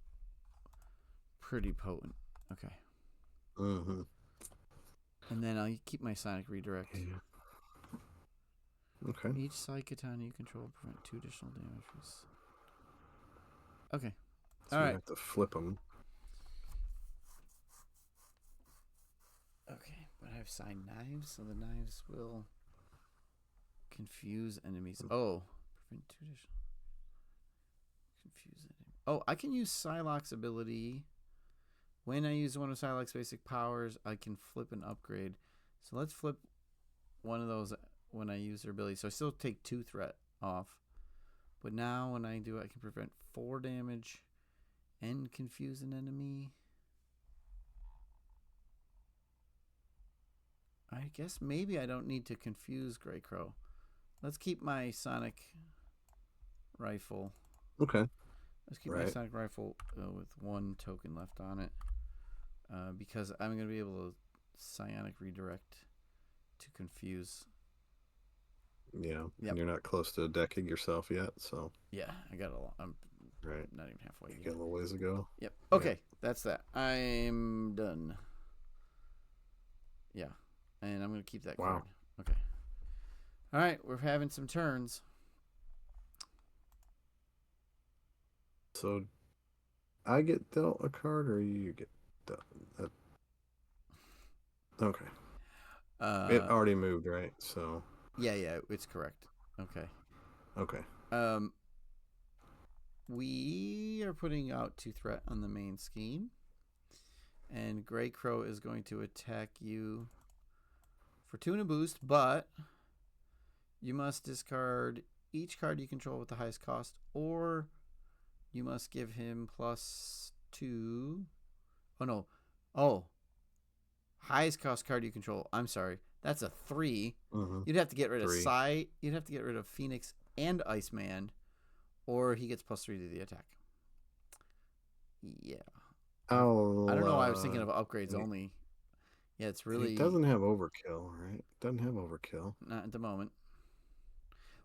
pretty potent. Okay. Mm-hmm. And then I'll keep my sonic redirect. Yeah. Okay. Each side katana you control prevent 2 additional damages. Okay. So you have to flip them. Okay, but I have signed knives, so the knives will confuse enemies. Oh, prevent 2 additional. Confuse enemies. Oh, I can use Cylocke's ability. When I use one of Psylocke's basic powers, I can flip an upgrade. So let's flip one of those when I use her ability. So I still take 2 threat off. But now when I do it, I can prevent 4 damage and confuse an enemy. I guess maybe I don't need to confuse Greycrow. Let's keep my sonic rifle. Okay. Let's keep my sonic rifle with 1 token left on it. Because I'm going to be able to psionic redirect to confuse. Yeah. Yep. And you're not close to decking yourself yet, so. Yeah, I got a lot. I'm right. Not even halfway. You got a little ways to go. Yep. Okay, that's that. I'm done. Yeah. And I'm going to keep that card. Okay. All right, we're having some turns. So, I get dealt a card, or you get dealt? Okay. It already moved, right? So. Yeah, it's correct. Okay. Okay. We are putting out 2 threat on the main scheme, and Greycrow is going to attack you for tuna boost, but you must discard each card you control with the highest cost or You must give him +2. Oh no. Oh, highest cost card you control. I'm sorry. That's a 3. Mm-hmm. You'd have to get rid of 3. You'd have to get rid of Phoenix and Iceman, or he gets +3 to the attack. Yeah. I don't know why I was thinking of upgrades only. Yeah, it's really. It doesn't have overkill, right? It doesn't have overkill. Not at the moment.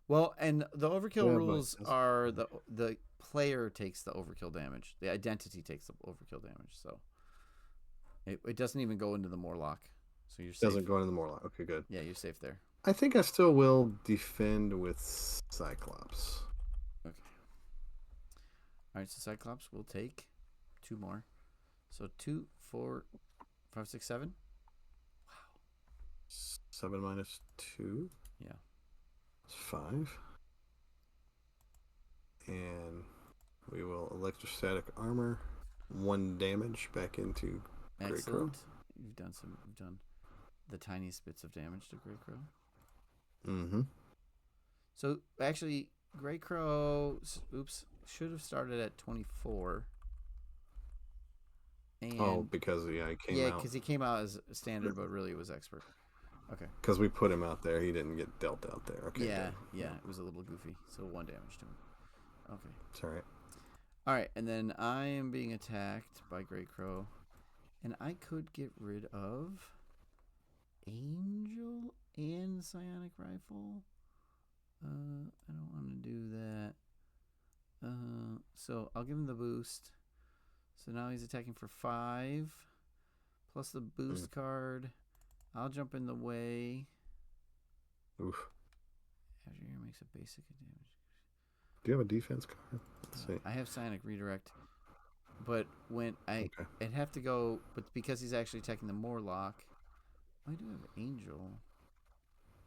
Well, and the overkill rules are the player takes the overkill damage. The identity takes the overkill damage. So it doesn't even go into the Morlock. So you're safe. Doesn't go into the Morlock. Okay, good. Yeah, you're safe there. I think I still will defend with Cyclops. Okay. All right, so Cyclops will take 2 more. So 2, 4, 5, 6, 7. Wow. 7 minus 2. Yeah. It's 5. And we will electrostatic armor. 1 damage back into Greycrow. Excellent. You've done the tiniest bits of damage to Greycrow. Mm-hmm. So actually, Greycrow, should have started at 24. And because he came out. Yeah, because he came out as standard, but really it was expert. Okay. Because we put him out there, he didn't get dealt out there. Okay. Yeah, it was a little goofy. So 1 damage to him. Okay. It's all right. All right, and then I am being attacked by Greycrow, and I could get rid of Angel and Psionic Rifle. I don't want to do that. So I'll give him the boost. So now he's attacking for 5, plus the boost card. I'll jump in the way. Oof. After here makes a basic damage. Do you have a defense card? Let's see. I have Psionic Redirect, but when I'd have to go, but because he's actually attacking the Morlock, I do have Angel,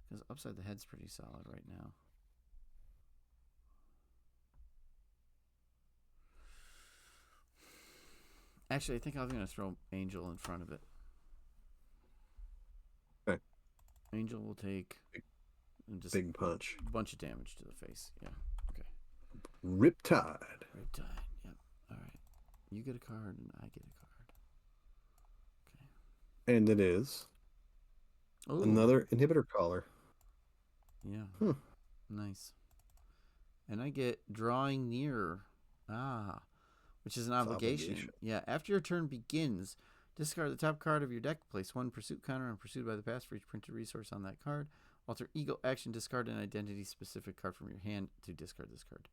because upside the head's pretty solid right now. Actually, I think I'm going to throw Angel in front of it. Okay. Angel will take just big punch. A bunch of damage to the face. Yeah. Okay. Riptide. Yep. All right. You get a card and I get a card. Okay. And it is another inhibitor collar. Yeah. Nice. And I get drawing near. Which is an obligation. Yeah. After your turn begins, discard the top card of your deck. Place 1 pursuit counter on pursued by the past for each printed resource on that card. Alter ego action. Discard an identity specific card from your hand to discard this card.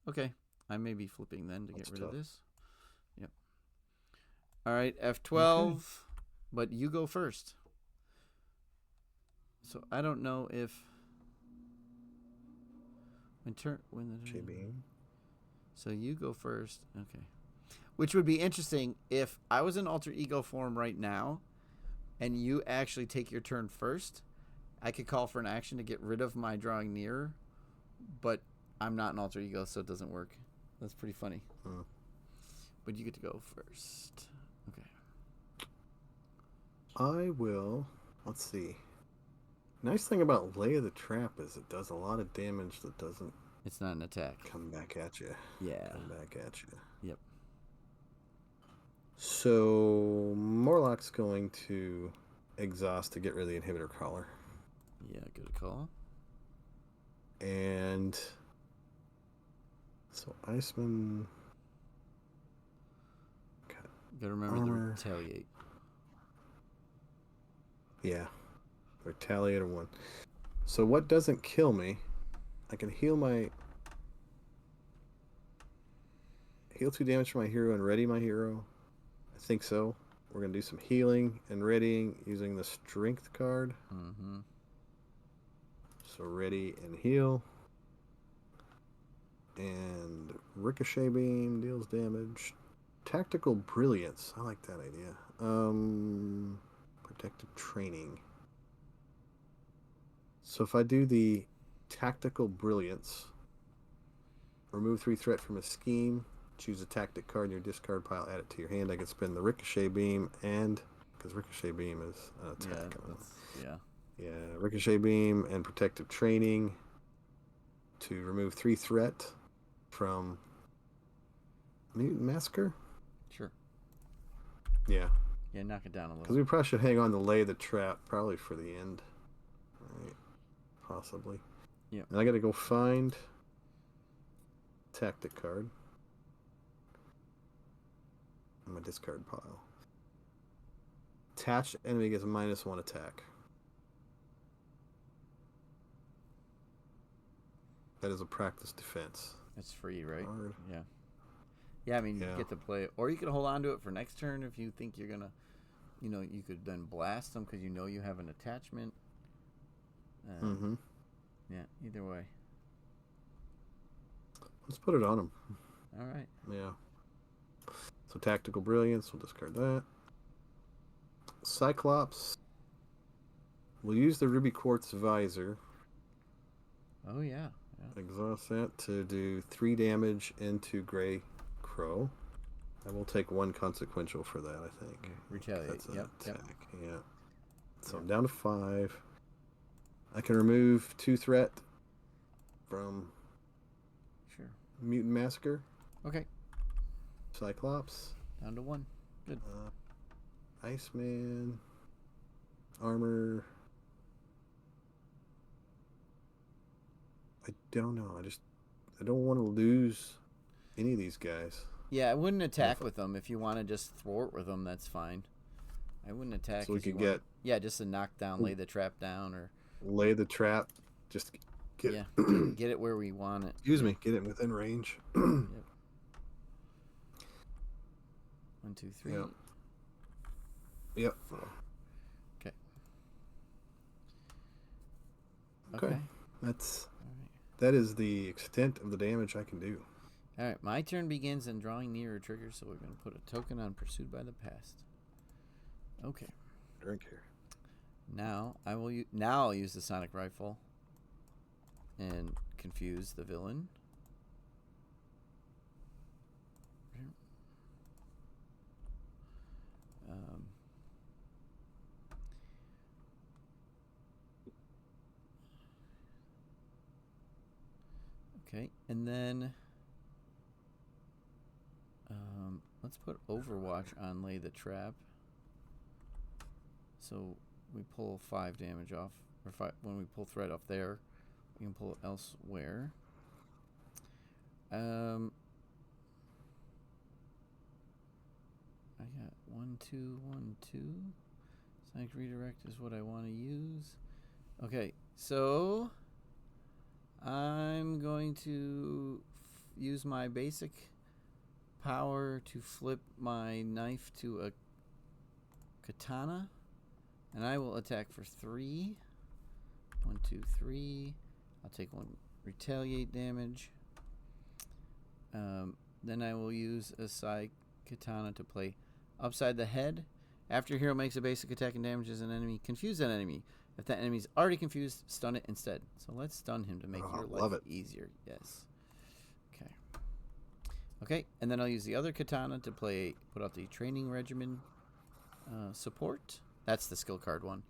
Okay. I may be flipping then to get rid of this. Yep. All right. F12. Okay. But you go first. So I don't know if when the J-beam. So you go first. Okay. Which would be interesting if I was in alter ego form right now and you actually take your turn first. I could call for an action to get rid of my drawing near, but I'm not an alter ego, so it doesn't work. That's pretty funny. But you get to go first. Okay. I will. Let's see. Nice thing about Lay of the Trap is it does a lot of damage that doesn't. It's not an attack. Come back at you. Yeah. Come back at you. Yep. So Morlock's going to exhaust to get rid of the inhibitor collar. Yeah, good call. And so Iceman. You gotta remember to retaliate. Yeah. Retaliate or 1. So what doesn't kill me? I can heal 2 damage for my hero and ready my hero. I think so. We're going to do some healing and readying using the strength card. Mm-hmm. So ready and heal. And ricochet beam deals damage. Tactical brilliance. I like that idea. Protective training. So if I do the tactical brilliance, remove 3 threat from a scheme, choose a tactic card in your discard pile, add it to your hand. I can spend the ricochet beam and because ricochet beam is an attack. Yeah, ricochet beam and protective training to remove 3 threat from Mutant Massacre. Sure. Yeah. Yeah, knock it down a Because little. we probably should hang on to lay the trap, probably for the end. Right. Possibly. Yeah. And I got to go find tactic card in my discard pile. Attached enemy gets a -1 attack. That is a practice defense. It's free, right? Card. Yeah. Yeah, I mean, you Yeah. get to play it. Or you can hold on to it for next turn if you think you're going to, you could then blast them because you have an attachment. Yeah, either way. Let's put it on him. All right. Yeah. So Tactical Brilliance, we'll discard that. Cyclops. We'll use the Ruby Quartz Visor. Oh, yeah. Exhaust that to do 3 damage into Greycrow. I will take 1 consequential for that, I think. Retaliate. That's an Yep. attack. Yeah. So I'm down to 5. I can remove 2 threat from Sure. Mutant Massacre. Okay. Cyclops. Down to 1. Good. Iceman. Armor. I don't know. I don't want to lose any of these guys. Yeah, I wouldn't attack with them. If you want to just thwart with them, that's fine. I wouldn't attack. So we could just a knockdown, lay the trap down, or lay the trap. Just get get it where we want it. Excuse me, get it within range. Yep. 1, 2, 3. Yep. 4. Okay. Okay. That is the extent of the damage I can do. All right, my turn begins and drawing near a trigger, so we're going to put a token on Pursued by the Past. Okay. Drink here. Now I'll use the sonic rifle and confuse the villain. Okay, and then let's put Overwatch on Lay the Trap. So we pull 5 damage off, or when we pull threat off there, we can pull it elsewhere. I got 1, 2, 1, 2. Sonic Redirect is what I want to use. Okay, so I'm going to use my basic power to flip my knife to a katana, and I will attack for 3. 1, 2, 3. I'll take 1 retaliate damage. Then I will use a Psy Katana to play upside the head. After your hero makes a basic attack and damages an enemy, confuse that enemy. If that enemy's already confused, stun it instead. So let's stun him to make your life easier. Yes. Okay. Okay, and then I'll use the other katana to put out the training regimen support. That's the skill card one.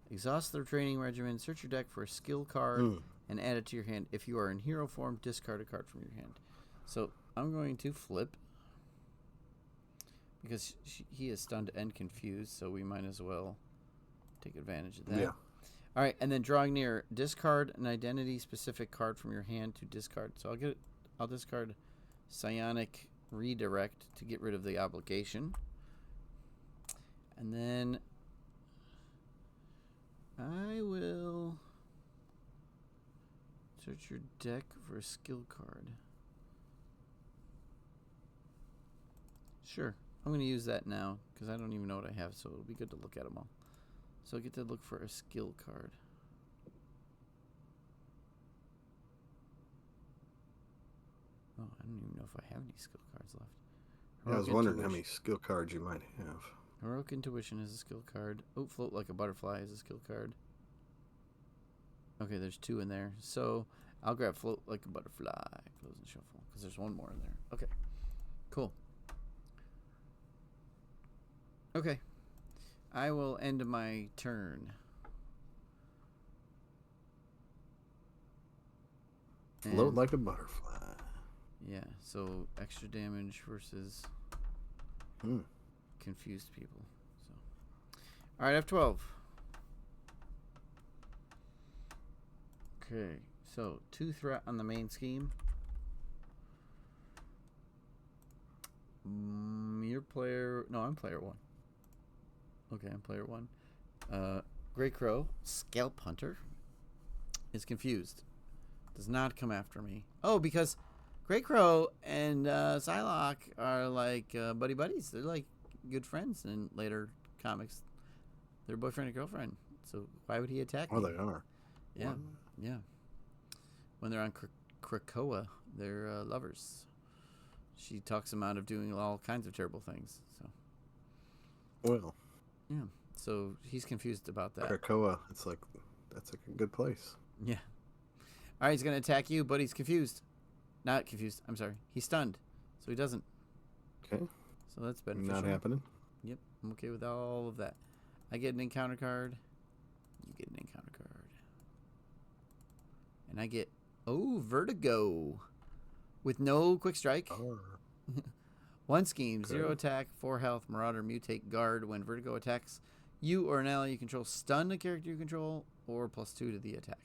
Exhaust the training regimen, search your deck for a skill card, and add it to your hand. If you are in hero form, discard a card from your hand. So I'm going to flip, because he is stunned and confused, so we might as well take advantage of that. Yeah. All right, and then drawing near, discard an identity-specific card from your hand to discard. So I'll discard Psionic Redirect to get rid of the obligation. And then I will search your deck for a skill card. Sure. I'm going to use that now because I don't even know what I have, so it'll be good to look at them all. So I get to look for a skill card. Oh, I don't even know if I have any skill cards left. I was wondering how many skill cards you might have. Heroic Intuition is a skill card. Oh, Float Like a Butterfly is a skill card. Okay, there's 2 in there. So I'll grab Float Like a Butterfly. Close and shuffle, because there's 1 more in there. Okay, cool. Okay, I will end my turn. Float like a butterfly. Yeah, so extra damage versus Hmm. confused people. So, all right, F12. Okay, so 2 threat on the main scheme. Your player. No, I'm player 1. Okay, I'm player 1. Greycrow, Scalp Hunter, is confused. Does not come after me. Oh, because Greycrow and Cylocke are like buddy buddies. They're like good friends in later comics. They're boyfriend and girlfriend. So why would he attack Oh, me? they are. Yeah, What? yeah. When they're on Krakoa, they're lovers. She talks him out of doing all kinds of terrible things. So Well, yeah. So he's confused about that. Krakoa. It's like that's like a good place. Yeah. All right, he's gonna attack you, but he's confused. Not confused. I'm sorry. He's stunned, so he doesn't. Okay. So that's beneficial. Not happening. Yep, I'm okay with all of that. I get an encounter card. You get an encounter card. And I get, Vertigo. With no quick strike. Oh. 1 scheme, Good. 0 attack, 4 health, Marauder, Mutate, Guard. When Vertigo attacks you or an ally you control, stun a character you control, or +2 to the attack.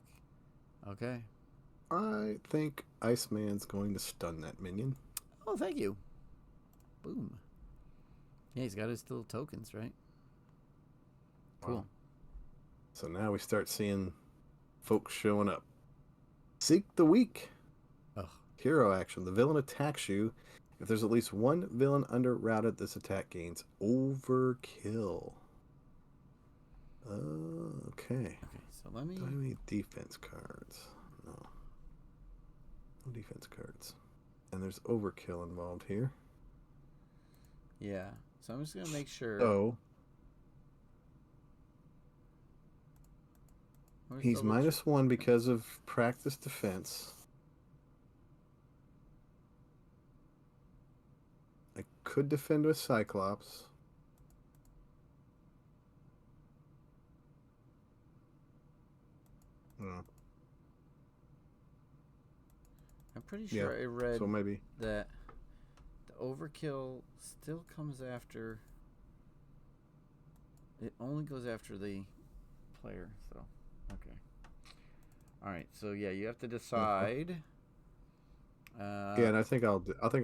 Okay. I think Iceman's going to stun that minion. Oh, thank you. Boom. Yeah, he's got his little tokens, right? Cool. Wow. So now we start seeing folks showing up. Seek the Weak. Ugh. Hero action. The villain attacks you. If there's at least one villain under routed, this attack gains overkill. Okay. Okay, so let me... Do I have any defense cards? No. No defense cards. And there's overkill involved here. Yeah, so I'm just going to make sure... So, he's -1 because of practice defense. I could defend with Cyclops. Hmm. I'm pretty sure I read so maybe that the overkill still comes after... It only goes after the player, so... Okay. All right. So yeah, you have to decide. yeah, and I think I'll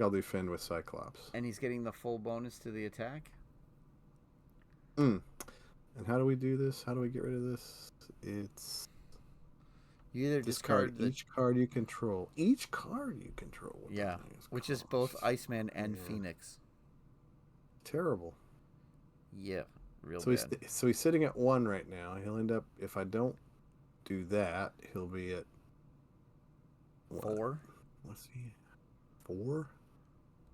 defend with Cyclops. And he's getting the full bonus to the attack. And how do we do this? How do we get rid of this? It's you either discard each card you control. Each card you control. Yeah, which is both Iceman and Phoenix. Terrible. Yeah, real so bad. He's sitting at 1 right now. He'll end up, if I don't do that, he'll be at 4. Let's see, 4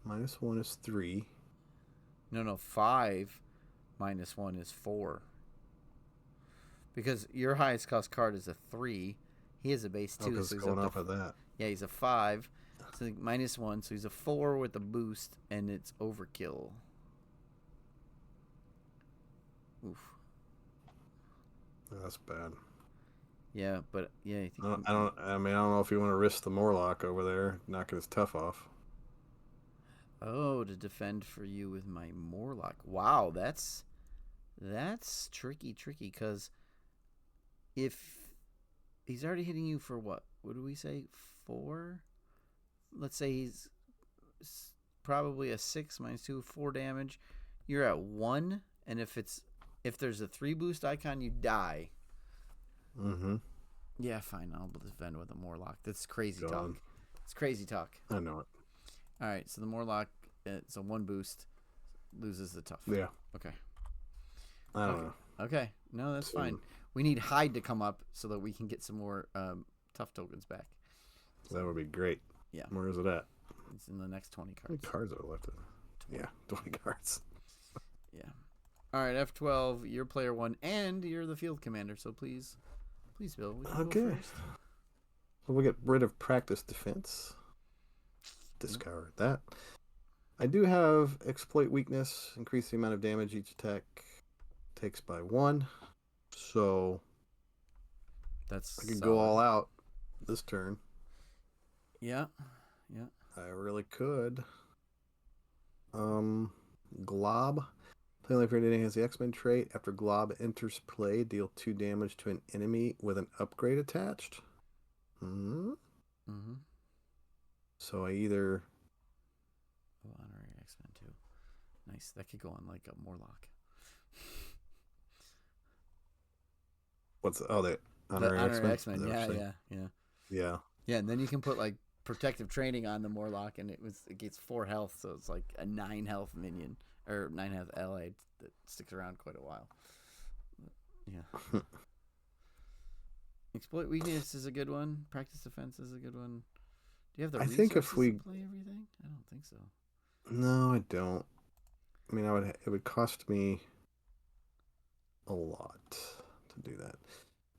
-1 is 3. No, 5 -1 is 4. Because your highest cost card is a 3. He has a base 2, so he's going off of that. Yeah, he's a 5. So -1, so he's a 4 with a boost, and it's overkill. Oof. That's bad. Yeah, but yeah, I don't know if you want to risk the Morlock over there knocking his tough off. Oh, to defend for you with my Morlock. Wow, that's tricky, because if he's already hitting you for what do we say, 4? Let's say he's probably a 6 -2, 4 damage. You're at 1, and if there's a 3 boost icon, you die. Mm-hmm. Yeah, fine. I'll defend with a Morlock. That's crazy talk. It's crazy talk. I know it. All right, so the Morlock, it's a 1 boost, loses the tough. Yeah. Okay. I don't know. Okay. No, that's fine. We need Hide to come up so that we can get some more tough tokens back. That would be great. Yeah. Where is it at? It's in the next 20 cards. How many cards are left? 20. Yeah, 20 cards. Yeah. All right, F12, you're player 1, and you're the field commander, so please, Bill, we can go first. So we'll get rid of practice defense. Discard that. I do have exploit weakness, increase the amount of damage each attack takes by 1. So That's I can go all out this turn. Yeah. I really could. Um, Glob. Player like Rating has the X-Men trait. After Glob enters play, deal 2 damage to an enemy with an upgrade attached. Hmm. Mm-hmm. So I either. Oh, honorary X-Men too. Nice. That could go on like a Morlock. What's the The honorary honorary X-Men? Is X-Men. that what Yeah, you're saying? yeah, yeah. Yeah. Yeah, and then you can put like protective training on the Morlock, and it gets 4 health, so it's like a 9 health minion or 9 health allied that sticks around quite a while. Yeah. Exploit weakness is a good one. Practice defense is a good one. Do you have the I think if resources to we. play everything? I don't think so. No, I don't. I mean, I would. It would cost me a lot to do that,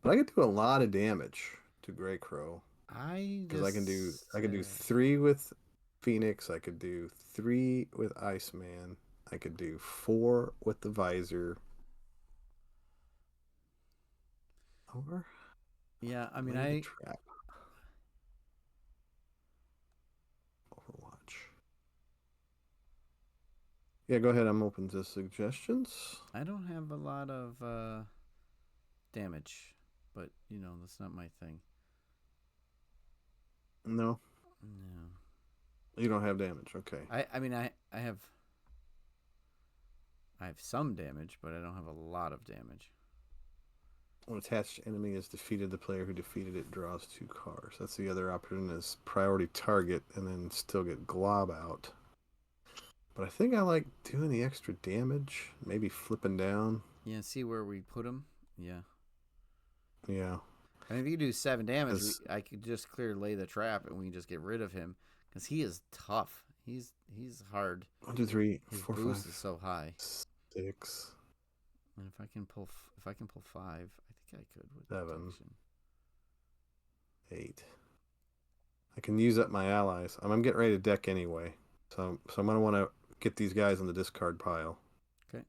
but I could do a lot of damage to Greycrow I because just I could do 3 with Phoenix. I could do 3 with Iceman. I could do 4 with the Visor. Or yeah. I mean, maybe I Trap. Overwatch. Yeah, go ahead. I'm open to suggestions. I don't have a lot of damage, but that's not my thing. No, No. you don't have damage. Okay. I mean I have some damage, but I don't have a lot of damage. When attached enemy is defeated, the player who defeated it draws 2 cards. That's the other option is priority target and then still get glob out. But I think I like doing the extra damage, maybe flipping down. Yeah, see where we put him. Yeah. Yeah, I mean, if you do 7 damage, because I could just clear lay the trap, and we can just get rid of him because he is tough. He's hard. 1, 2, 3, His 4, boost 5, is so high. 6, And if I can pull 5, I think I could with 7, protection. 8. I can use up my allies. I'm getting ready to deck anyway, so I'm gonna want to get these guys on the discard pile. Okay.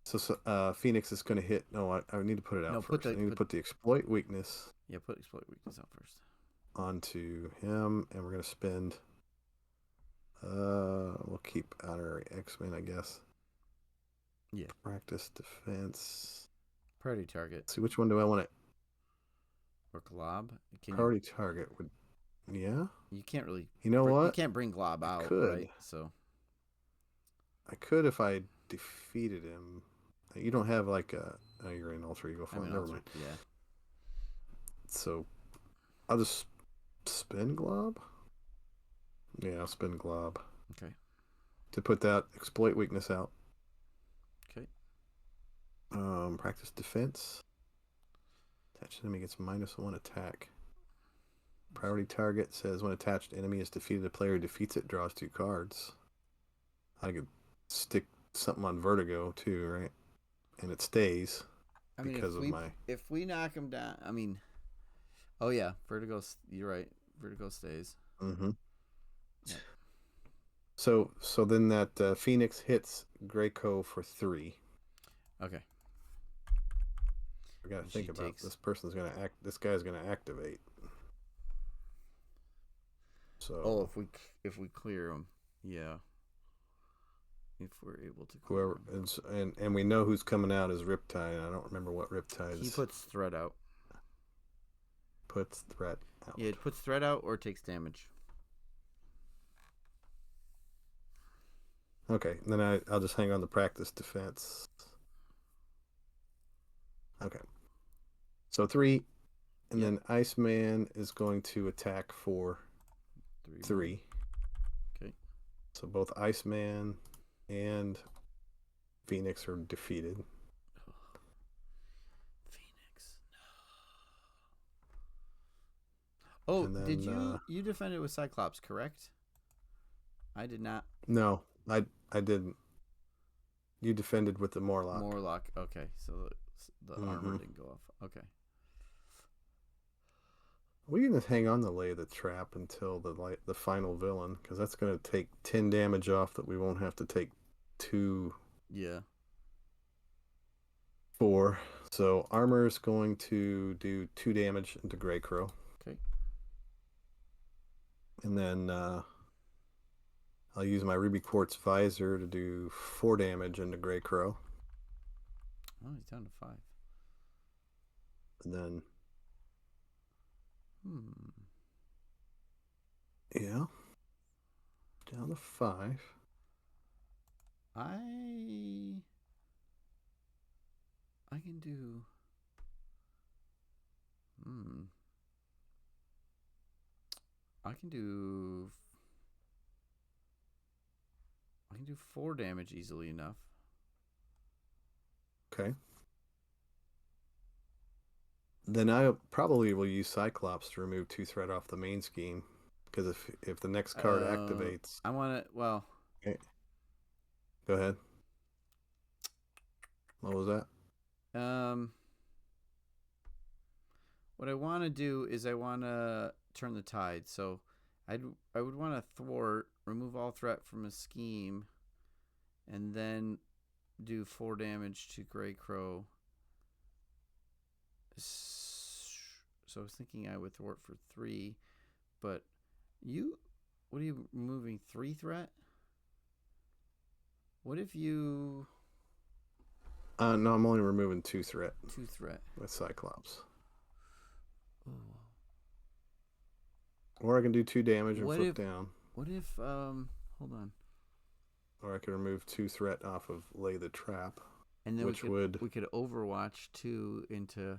So Phoenix is going to hit. No, I need to put it out No, put first. the I need to put put the exploit weakness yeah, put exploit weakness out first. onto him, and we're going to spend. We'll keep honorary X-Men, I guess. Yeah. Practice defense. Priority target Let's see, which one do I want to? or glob. Can you? Priority target would. Yeah. You can't really. You know You what? can't bring glob I out, could. right? So I could if I defeated him. You don't have like a. Oh, you're in alter ego form. Never mind. Yeah. So I'll just spin glob. Yeah, I'll spin glob. Okay. To put that exploit weakness out. Okay. Practice defense. Attached enemy gets -1 attack. Priority target says when attached enemy is defeated, the player who defeats it draws 2 cards. I could stick something on Vertigo too, right? And it stays I mean, because of my. if we knock him down, I mean, oh yeah, Vertigo. You're right. Vertigo stays. Mm-hmm. Yep. So then that Phoenix hits Greycrow for 3. Okay. We got to And think she about takes- this person's gonna act. This guy's gonna activate. So Oh, if we clear him, yeah. If we're able to clear whoever him. and we know who's coming out is Riptide. I don't remember what Riptide He puts threat out. puts threat out. Yeah, it puts threat out or takes damage. Okay, then I'll just hang on the practice defense. Okay, so 3, and Yep. then Iceman is going to attack for 3. Okay. So both Iceman and Phoenix are defeated. Phoenix. No. Oh, And then, did you defended with Cyclops, correct? I did not. No, I didn't. You defended with the Morlock. Morlock. Okay, so the armor didn't go off. Okay. We can just hang on to Lay the Trap until the final villain, because that's going to take 10 damage off that we won't have to take 2 Yeah. 4. So armor is going to do 2 damage into Greycrow. Okay. And she takes. And then, Yep. and then Okay. And then I'll use my ruby quartz visor to do 4 damage into Greycrow. Oh, he's down to 5. And then, Hmm. yeah, down to 5. I can do. Hmm. I can do. I can do 4 damage easily enough. Okay. Then I probably will use Cyclops to remove 2 threat off the main scheme. Because if the next card activates. I want to. Well. Okay. Go ahead. What was that? What I want to do is I want to turn the tide. So I would want to thwart, remove all threat from a scheme, and then do 4 damage to Greycrow. So I was thinking I would thwart for 3, but what are you removing? 3 threat? What if you? No, I'm only removing 2 threat 2 threat with Cyclops. Oh. Or I can do 2 damage and What flip if? down. What if? Hold on. Or I can remove 2 threat off of Lay the Trap. And then which we could Overwatch 2 into.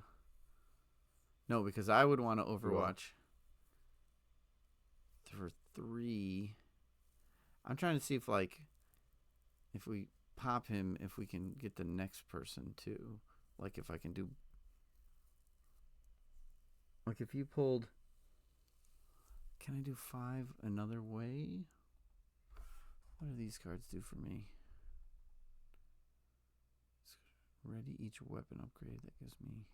No, because I would want to Overwatch for 3. I'm trying to see if we pop him, if we can get the next person too. Like if I can do. Like if you pulled. Can I do 5 another way? What do these cards do for me? Ready each weapon upgrade. That gives me.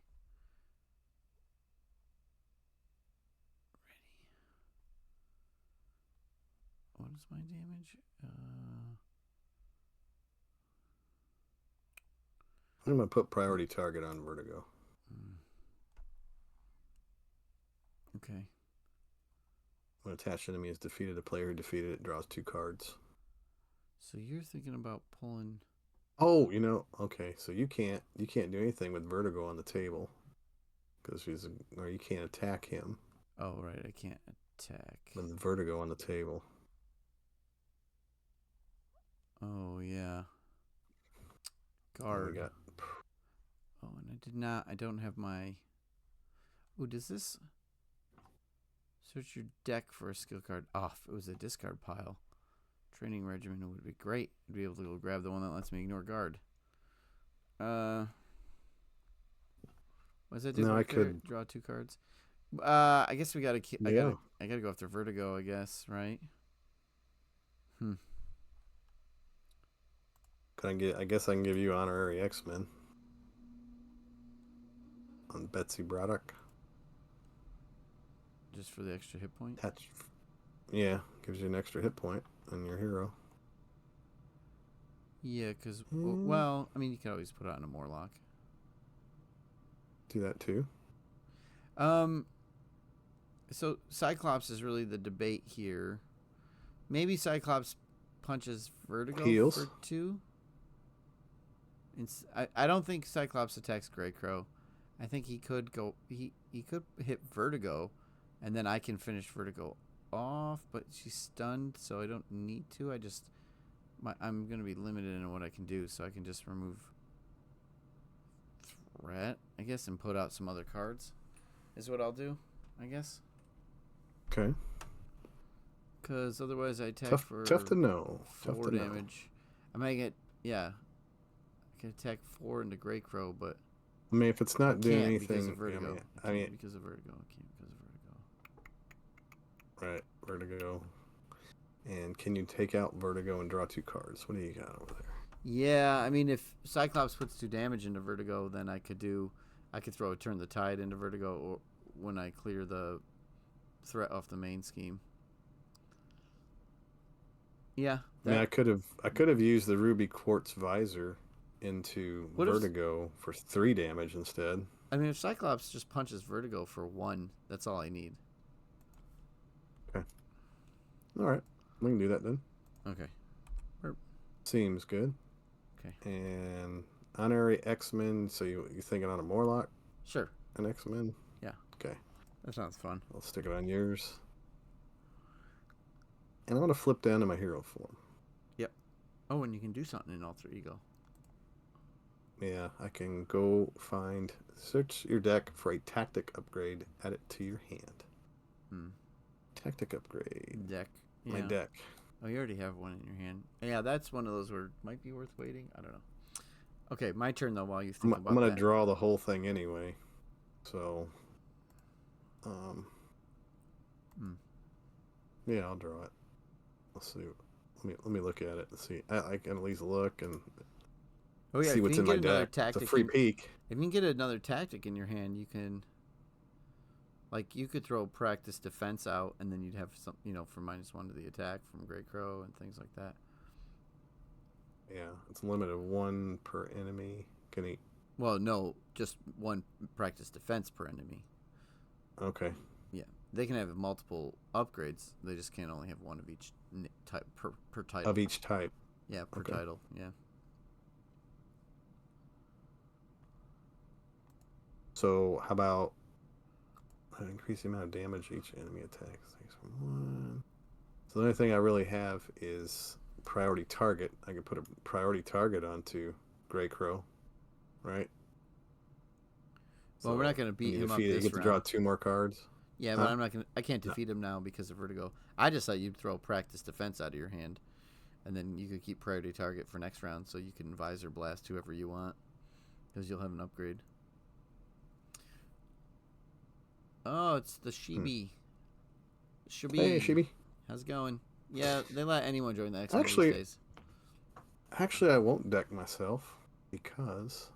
What is my damage? I'm going to put priority target on Vertigo. Okay. When attached enemy is defeated, a player who defeated it draws 2 cards. So you're thinking about pulling. Oh, okay. So you can't do anything with Vertigo on the table because or you can't attack him. Oh right, I can't attack with Vertigo on the table. Oh yeah. Guard. Oh, and I don't have my. Oh, does this? Search your deck for a skill card. Off. It was a discard pile. Training regimen would be great. I'd be able to go grab the one that lets me ignore guard. What does that do? No, I could draw 2 cards. I guess we gotta. Yeah. I gotta go after Vertigo. I guess, right? I guess I can give you honorary X-Men on Betsy Braddock. Just for the extra hit point? Yeah, gives you an extra hit point on your hero. Yeah, because, well, I mean, you could always put it on a Morlock. Do that too. So Cyclops is really the debate here. Maybe Cyclops punches Vertigo Heals. for 2. I don't think Cyclops attacks Greycrow. I think he could go. He could hit Vertigo, and then I can finish Vertigo off. But she's stunned, so I don't need to. I'm gonna be limited in what I can do, so I can just remove threat, I guess, and put out some other cards. Is what I'll do, I guess. Okay. Because otherwise I attack for tough to know. 4 damage. I might get I can attack 4 into Greycrow, but I mean, if it's not doing anything, because of Vertigo. I mean, because of Vertigo. I can't because of Vertigo. Right, Vertigo. And can you take out Vertigo and draw 2 cards? What do you got over there? Yeah, I mean, if Cyclops puts 2 damage into Vertigo, then I could throw a Turn the Tide into Vertigo, or when I clear the threat off the main scheme. Yeah. I mean, I could have used the Ruby Quartz Visor into Vertigo for 3 damage instead. I mean, if Cyclops just punches Vertigo for 1, that's all I need. Okay. All right, we can do that then. Okay. Or- Seems good. Okay. And honorary X-Men. So you thinking on a Morlock, Sure. an X-Men? Yeah. Okay, That sounds fun. I'll stick it on yours. And I'm gonna flip down to my hero form. Yep. Oh, and you can do something in Alter Ego. Yeah, I can go find, search your deck for a tactic upgrade. Add it to your hand. Hmm. Tactic upgrade. Deck. My Yeah. deck. Oh, you already have one in your hand. Yeah, that's one of those where it might be worth waiting. I don't know. Okay, my turn though. While you think I'm about gonna that. draw the whole thing anyway. So, um, Hmm. yeah, I'll draw it. Let's see. Let me look at it and see. I can at least look and Oh yeah, see if what's you in can my get another deck. It's a tactic, free peek. if you can get another tactic in your hand, you can. Like you could throw practice defense out, and then you'd have some, for -1 to the attack from Greycrow and things like that. Yeah, it's a limit of one per enemy. Can he? Well, no, just one practice defense per enemy. Okay. Yeah, they can have multiple upgrades. They just can't only have one of each type per title. Of each type. Yeah, per Okay. title. Yeah. So how about increase the amount of damage each enemy attacks takes from one. So the only thing I really have is priority target. I can put a priority target onto Greycrow, right? Well, we're not going to when beat you him up defeat it, you this get to draw round. 2 more cards. Yeah, but Huh? I can't No. defeat him now because of Vertigo. I just thought you'd throw practice defense out of your hand, and then you could keep priority target for next round, so you can visor blast whoever you want, because you'll have an upgrade. Oh, it's the Shibi. Hey, Shibi. Shibi. How's it going? Yeah, they let anyone join the X-Men these Actually, days. I won't deck myself because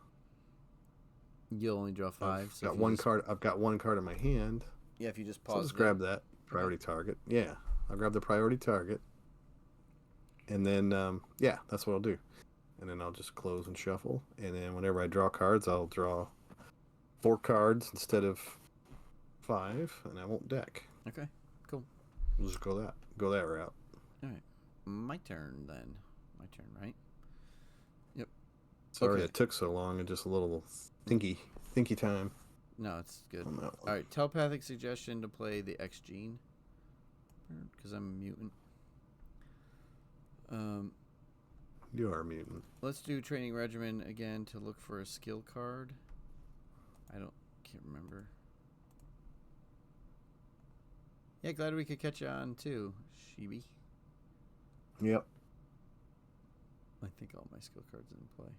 You'll only draw 5. I've So got if you one just, card. I've got one card in my hand. yeah, if you just So I'll pause just there. grab that priority target. Yeah, I'll grab the priority target, and then yeah, that's what I'll do. And then I'll just close and shuffle. And then whenever I draw cards, I'll draw 4 cards instead of 5, and I won't deck. Okay, cool. We'll just go that route. All right, my turn then. My turn, right? Yep. Sorry Okay. it took so long and just a little thinky time No, it's good. on that one. All right, telepathic suggestion to play the X gene, because I'm a mutant. You are a mutant. Let's do training regimen again to look for a skill card. Can't remember. Yeah, glad we could catch on too, Shibi. Yep. I think all my skill cards in play.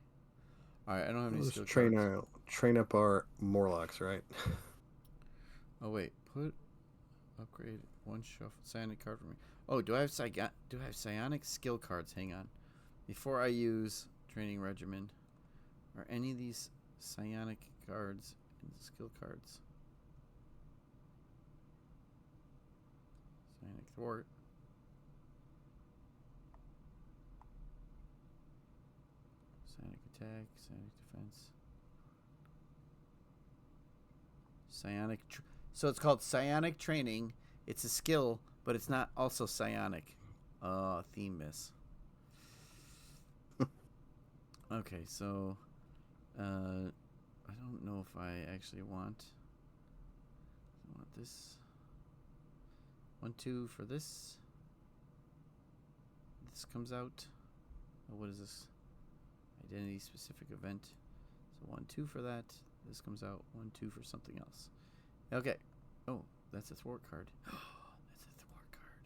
All right, I don't have any Let's skill train cards. train up our Morlocks, right? Oh wait, upgrade 1 shuffle psionic card for me. Oh, do I have psionic skill cards? Hang on. Before I use training regimen, are any of these psionic cards in the skill cards? Psionic thwart. Psionic attack, psionic defense. So it's called psionic training. It's a skill, but it's not also psionic. Theme miss. Okay, so I don't know if I actually want this. 1-2 for this. This comes out. Oh, what is this? Identity specific event. So 1-2 for that. This comes out. 1-2 for something else. Okay. Oh, that's a thwart card. That's a thwart card.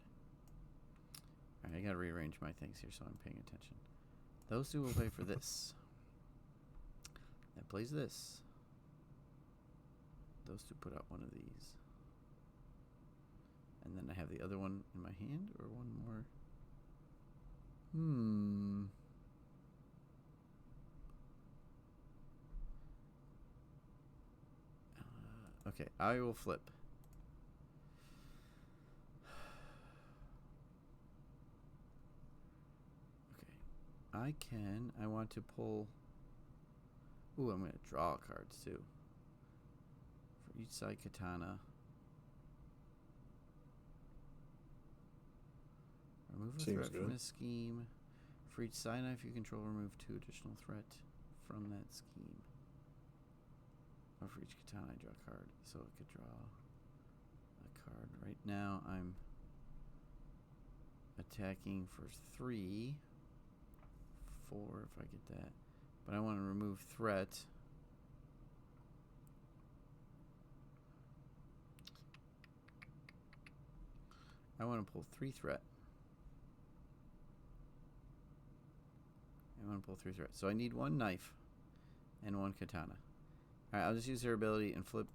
Alright, I gotta rearrange my things here so I'm paying attention. Those two will play for this. That plays this. Those two put out one of these. And then I have the other one in my hand, or one more. Okay, I will flip. Okay, I want to pull. Ooh, I'm going to draw cards too. For each side katana. Remove a Seems threat from good. a scheme. For each side knife you control, remove 2 additional threat from that scheme. Or for each katana, I draw a card. So I could draw a card. Right now, I'm attacking for 3. 4 if I get that. But I want to remove threat. I want to pull 3 threat. I want to pull 3 threat. So I need 1 knife and 1 katana. Alright, I'll just use her ability and flip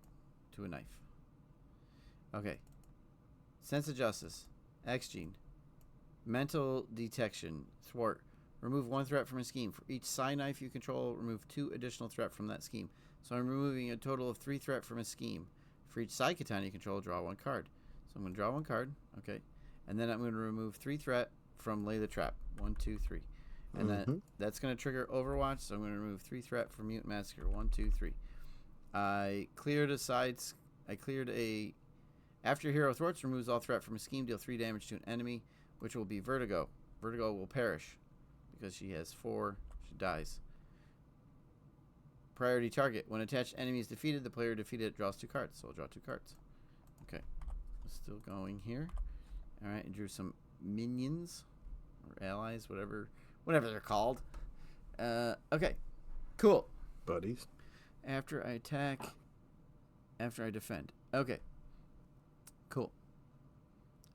to a knife. Okay. Sense of Justice. X-Gene. Mental Detection. Thwart. Remove 1 threat from a scheme. For each side knife you control, remove 2 additional threat from that scheme. So I'm removing a total of 3 threat from a scheme. For each side katana you control, draw 1 card. So I'm going to draw 1 card. Okay. And then I'm going to remove 3 threat from Lay the Trap. 1, 2, 3. And that's going to trigger Overwatch. So I'm going to remove 3 threat from Mutant Massacre. 1, 2, 3. I cleared a... After hero thwarts, removes all threat from a scheme, deal 3 damage to an enemy, which will be Vertigo. Vertigo will perish because she has 4. She dies. Priority target. When attached enemy is defeated, the player defeated draws 2 cards. So I'll draw 2 cards. Okay. Still going here. Alright, I drew some minions. Or allies, whatever they're called. Okay. Cool. Buddies. After I attack. After I defend. Okay. Cool.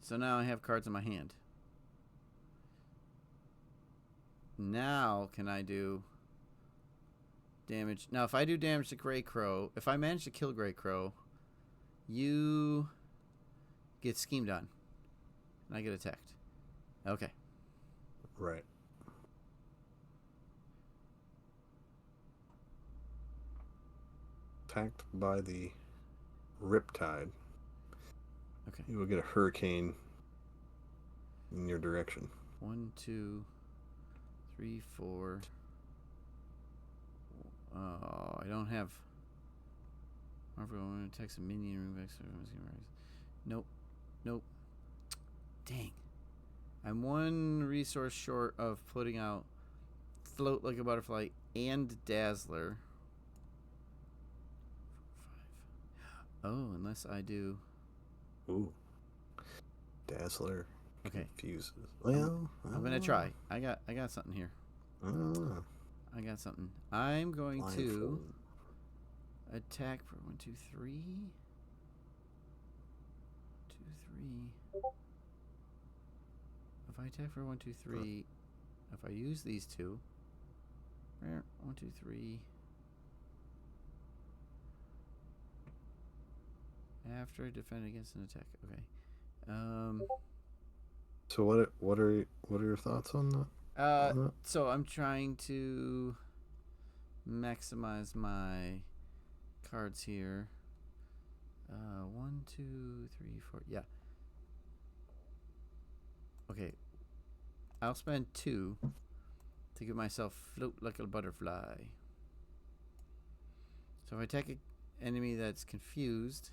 So now I have cards in my hand. Now can I do damage? Now if I do damage to Greycrow, if I manage to kill Greycrow, you get schemed on. And I get attacked. Okay. Right. Attacked by the Riptide. Okay. You will get a hurricane in your direction. 1, 2, 3, 4. Oh, I don't have. Marvel, I'm going to text a minion. Remove extra. Nope. Nope. Dang. I'm 1 resource short of putting out Float Like a Butterfly and Dazzler. 5. Oh, unless I do. Ooh. Dazzler. Okay. Confuses. Well, I'm gonna try. I got something here. I got something. I'm going to attack for 1, 2, 3. 2, 3. If I attack for 1, 2, 3, if I use these 2, 1, 2, 3. After I defend against an attack. Okay. So what are your thoughts on that? So I'm trying to maximize my cards here. 1, 2, 3, 4. Yeah. Okay. I'll spend 2 to give myself Float Like a Butterfly. So if I attack an enemy that's confused.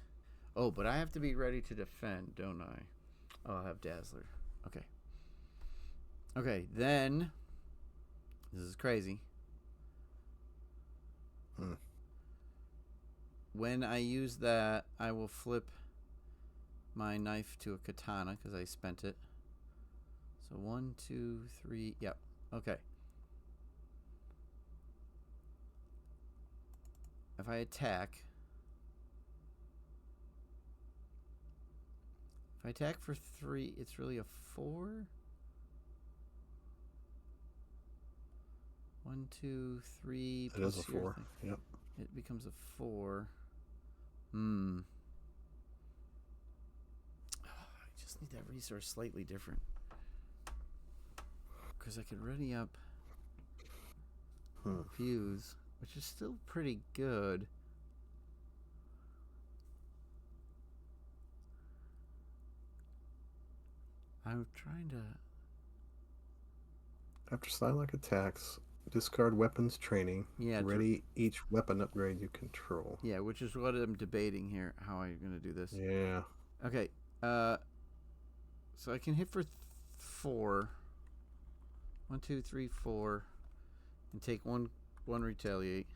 Oh, but I have to be ready to defend, don't I? Oh, I'll have Dazzler. Okay. Okay, then. This is crazy. When I use that, I will flip my knife to a katana because I spent it. So 1, 2, 3. Yep. Okay. If I attack. If I attack for 3, it's really a 4. 1, 2, 3. It is a 4. Yep. It becomes a 4. I just need that resource slightly different. Because I could ready up Fuse, which is still pretty good. I'm trying to... After Psylocke attacks, discard weapons training. Yeah. Ready each weapon upgrade you control. Yeah, which is what I'm debating here. How are you going to do this? Yeah. Okay. So I can hit for 4. 1, 2, 3, 4, and take one retaliate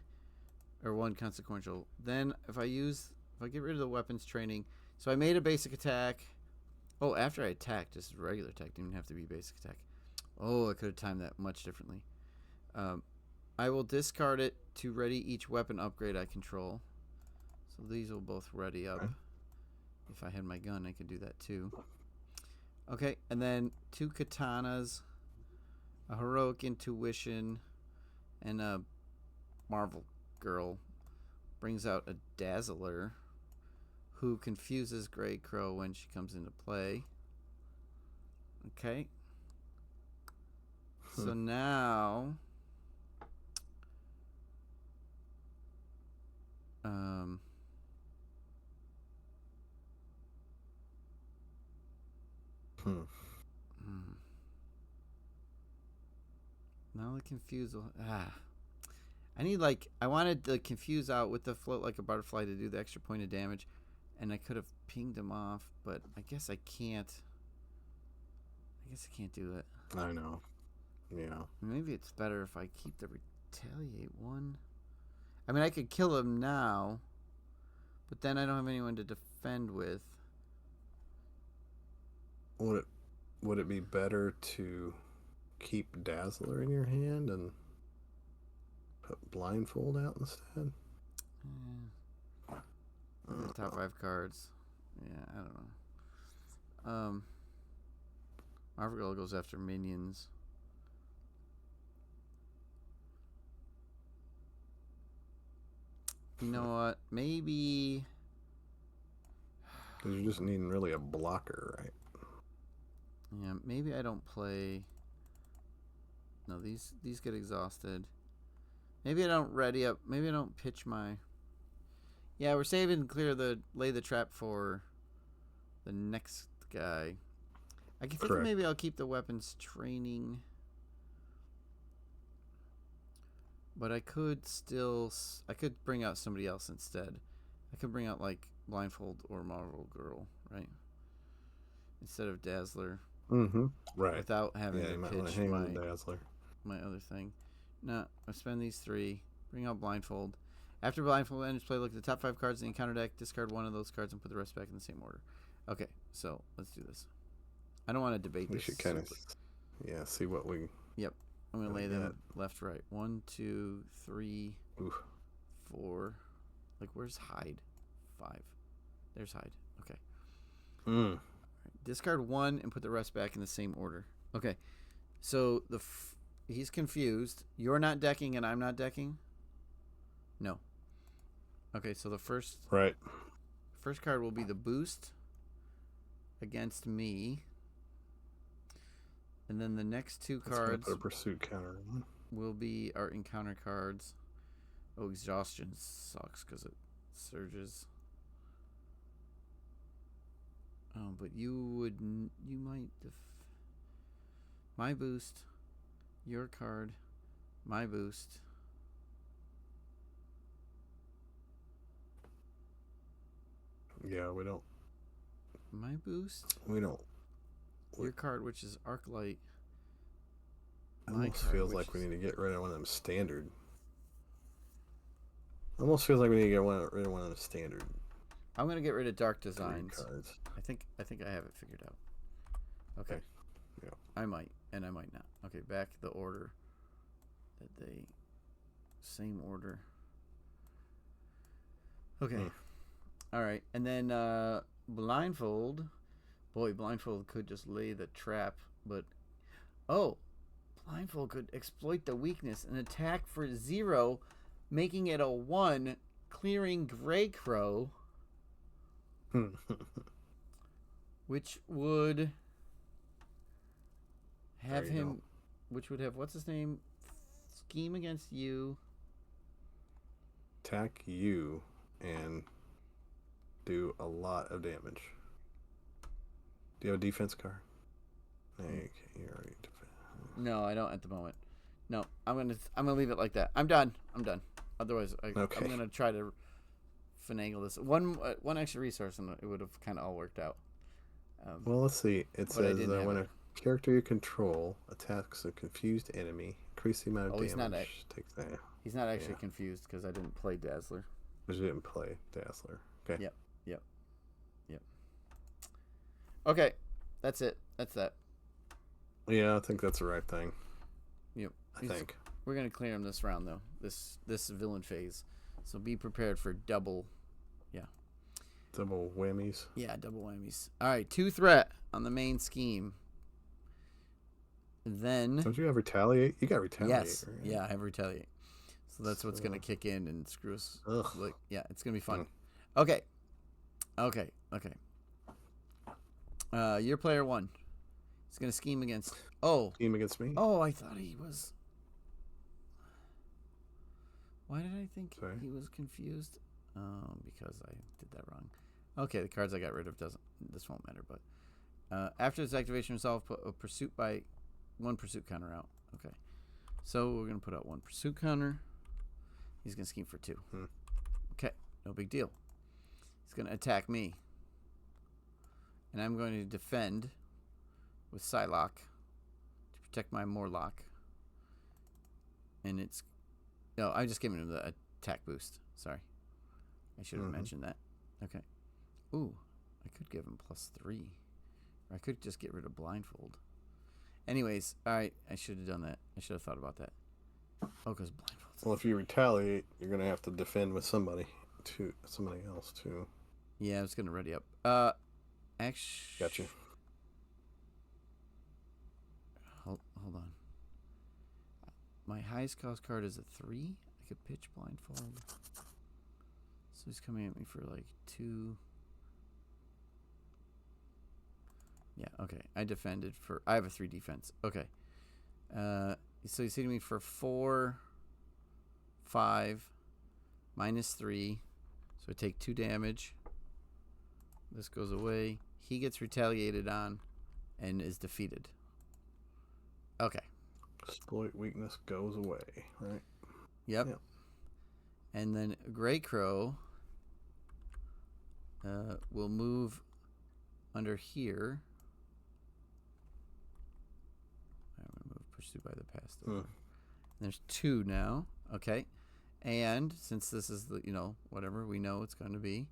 or one consequential. Then if I get rid of the weapons training, so I made a basic attack. Oh, after I attacked, just regular attack, didn't even have to be basic attack. Oh, I could have timed that much differently. I will discard it to ready each weapon upgrade I control. So these will both ready up. Okay. If I had my gun, I could do that too. Okay, and then 2 katanas, a heroic intuition, and a Marvel girl brings out a dazzler who confuses Greycrow when she comes into play. Okay. So now now the confuse I need I wanted the confuse out with the float like a butterfly to do the extra point of damage, and I could have pinged him off, but I guess I can't do it. I know. Yeah. Maybe it's better if I keep the retaliate one. I mean, I could kill him now, but then I don't have anyone to defend with. Would it be better to keep Dazzler in your hand and put Blindfold out instead? The top 5 cards. Yeah, I don't know. Marvel goes after minions. You know what? Maybe. Because you're just needing really a blocker, right? Yeah, maybe I don't play. No, these get exhausted. Maybe I don't ready up. Maybe I don't pitch my. Yeah, we're saving lay the trap for the next guy. I can think maybe I'll keep the weapons training. But I could bring out somebody else instead. I could bring out Blindfold or Marvel Girl, right? Instead of Dazzler. Mm-hmm. Right. Without having to pitch Dazzler. My other thing. No, I spend these 3. Bring out Blindfold. After Blindfold ends play, look at the top 5 cards in the encounter deck, discard one of those cards, and put the rest back in the same order. Okay, so let's do this. I don't want to debate this. We should kind of, see what we. Yep. I'm going to lay them left, right. 1, 2, 3, 4. Where's Hyde? 5. There's Hyde. Okay. Right. Discard 1 and put the rest back in the same order. Okay. So he's confused. You're not decking and I'm not decking? No. Okay, so the first card will be the boost against me. And then the next 2 cards put a pursuit counter on. Will be our encounter cards. Oh, exhaustion sucks because it surges. Oh, but you might my boost, your card, my boost. Yeah, we don't. My boost? We don't. Your card, which is Arclight. Almost feels like we need to get rid of one of them standard. Almost feels like we need to get rid of one of them standard. I'm gonna get rid of Dark Designs. Cards. I think I have it figured out. Okay. Yeah. I might, and I might not. Okay, back the order. Same order. Okay. All right, and then Blindfold. Boy, Blindfold could just lay the trap, but Blindfold could exploit the weakness and attack for 0, making it a 1, clearing Greycrow, which would have him. Which would have what's his name? Scheme against you. Attack you and do a lot of damage. Do you have a defense card? No, you're already defense. No, I don't at the moment. No, I'm gonna leave it like that. I'm done. Otherwise, I'm gonna try to finagle this. One extra resource, and it would have kind of all worked out. Well, let's see. It says Character you control attacks a confused enemy. Increase the amount of Oh, damage. Takes that. he's not actually confused because I didn't play Dazzler. Because you didn't play Dazzler. Okay. Yep. Yep. Yep. Okay, that's it. That's that. Yeah, I think that's the right thing. Yep. I think. We're gonna clear him this round though. This villain phase. So be prepared for double. Yeah. Double whammies. Yeah, double whammies. All right, 2 threat on the main scheme. Then. Don't you have retaliate? You got retaliate. Yes. Right? Yeah, I have retaliate. So that's what's gonna kick in and screw us. Ugh. Like, yeah, it's gonna be fun. Okay. Okay. Your player 1. He's gonna scheme against. Oh. Scheme against me. Oh, I thought he was. Why did I think he was confused? Because I did that wrong. Okay, the cards I got rid of doesn't. This won't matter. But after its activation resolve, put a pursuit by 1 pursuit counter out. Okay, so we're gonna put out 1 pursuit counter. He's gonna scheme for 2. Okay, no big deal. He's gonna attack me, and I'm going to defend with Cylocke to protect my Morlock. And it's no, I'm just giving him the attack boost. Sorry, I should have mentioned that. Okay. Ooh, I could give him +3, or I could just get rid of blindfold. Anyways, all right, I should have done that. I should have thought about that. Oh, because blindfold. Well, if you retaliate, you're gonna have to defend with somebody else too. Yeah, I was gonna ready up. Actually, Gotcha. Hold on. My highest cost card is a 3. I could pitch blindfold. So he's coming at me for like 2. Yeah, okay. I defended for. I have a 3 defense. Okay. So he's hitting me for 4, 5, -3. So I take 2 damage. This goes away. He gets retaliated on and is defeated. Okay. Exploit weakness goes away, right? Yep. And then Greycrow will move under here. I'm going to move Pursued by the Past. There's 2 now. Okay. And since this is the, whatever we know it's going to be,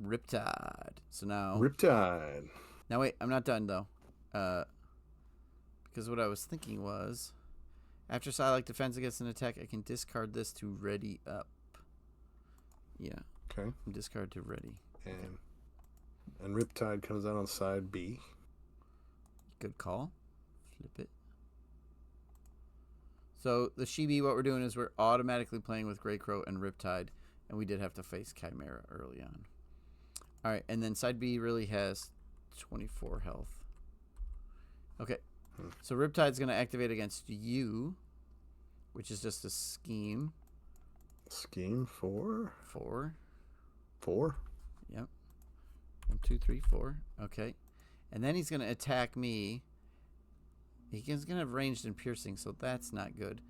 Riptide. So now. Riptide. Now wait, I'm not done though. Because what I was thinking was, after Cylocke defends against an attack, I can discard this to ready up. Yeah. Okay. Discard to ready. And Riptide comes out on side B. Good call. Flip it. So the Shibi, what we're doing is we're automatically playing with Greycrow and Riptide, and we did have to face Chimera early on. All right, and then side B really has 24 health. Okay. So Riptide's going to activate against you, which is just a scheme. Scheme 4? 4. 4? Yep. 1, 2, 3, 4. Okay. And then he's going to attack me. He's going to have ranged and piercing, so that's not good.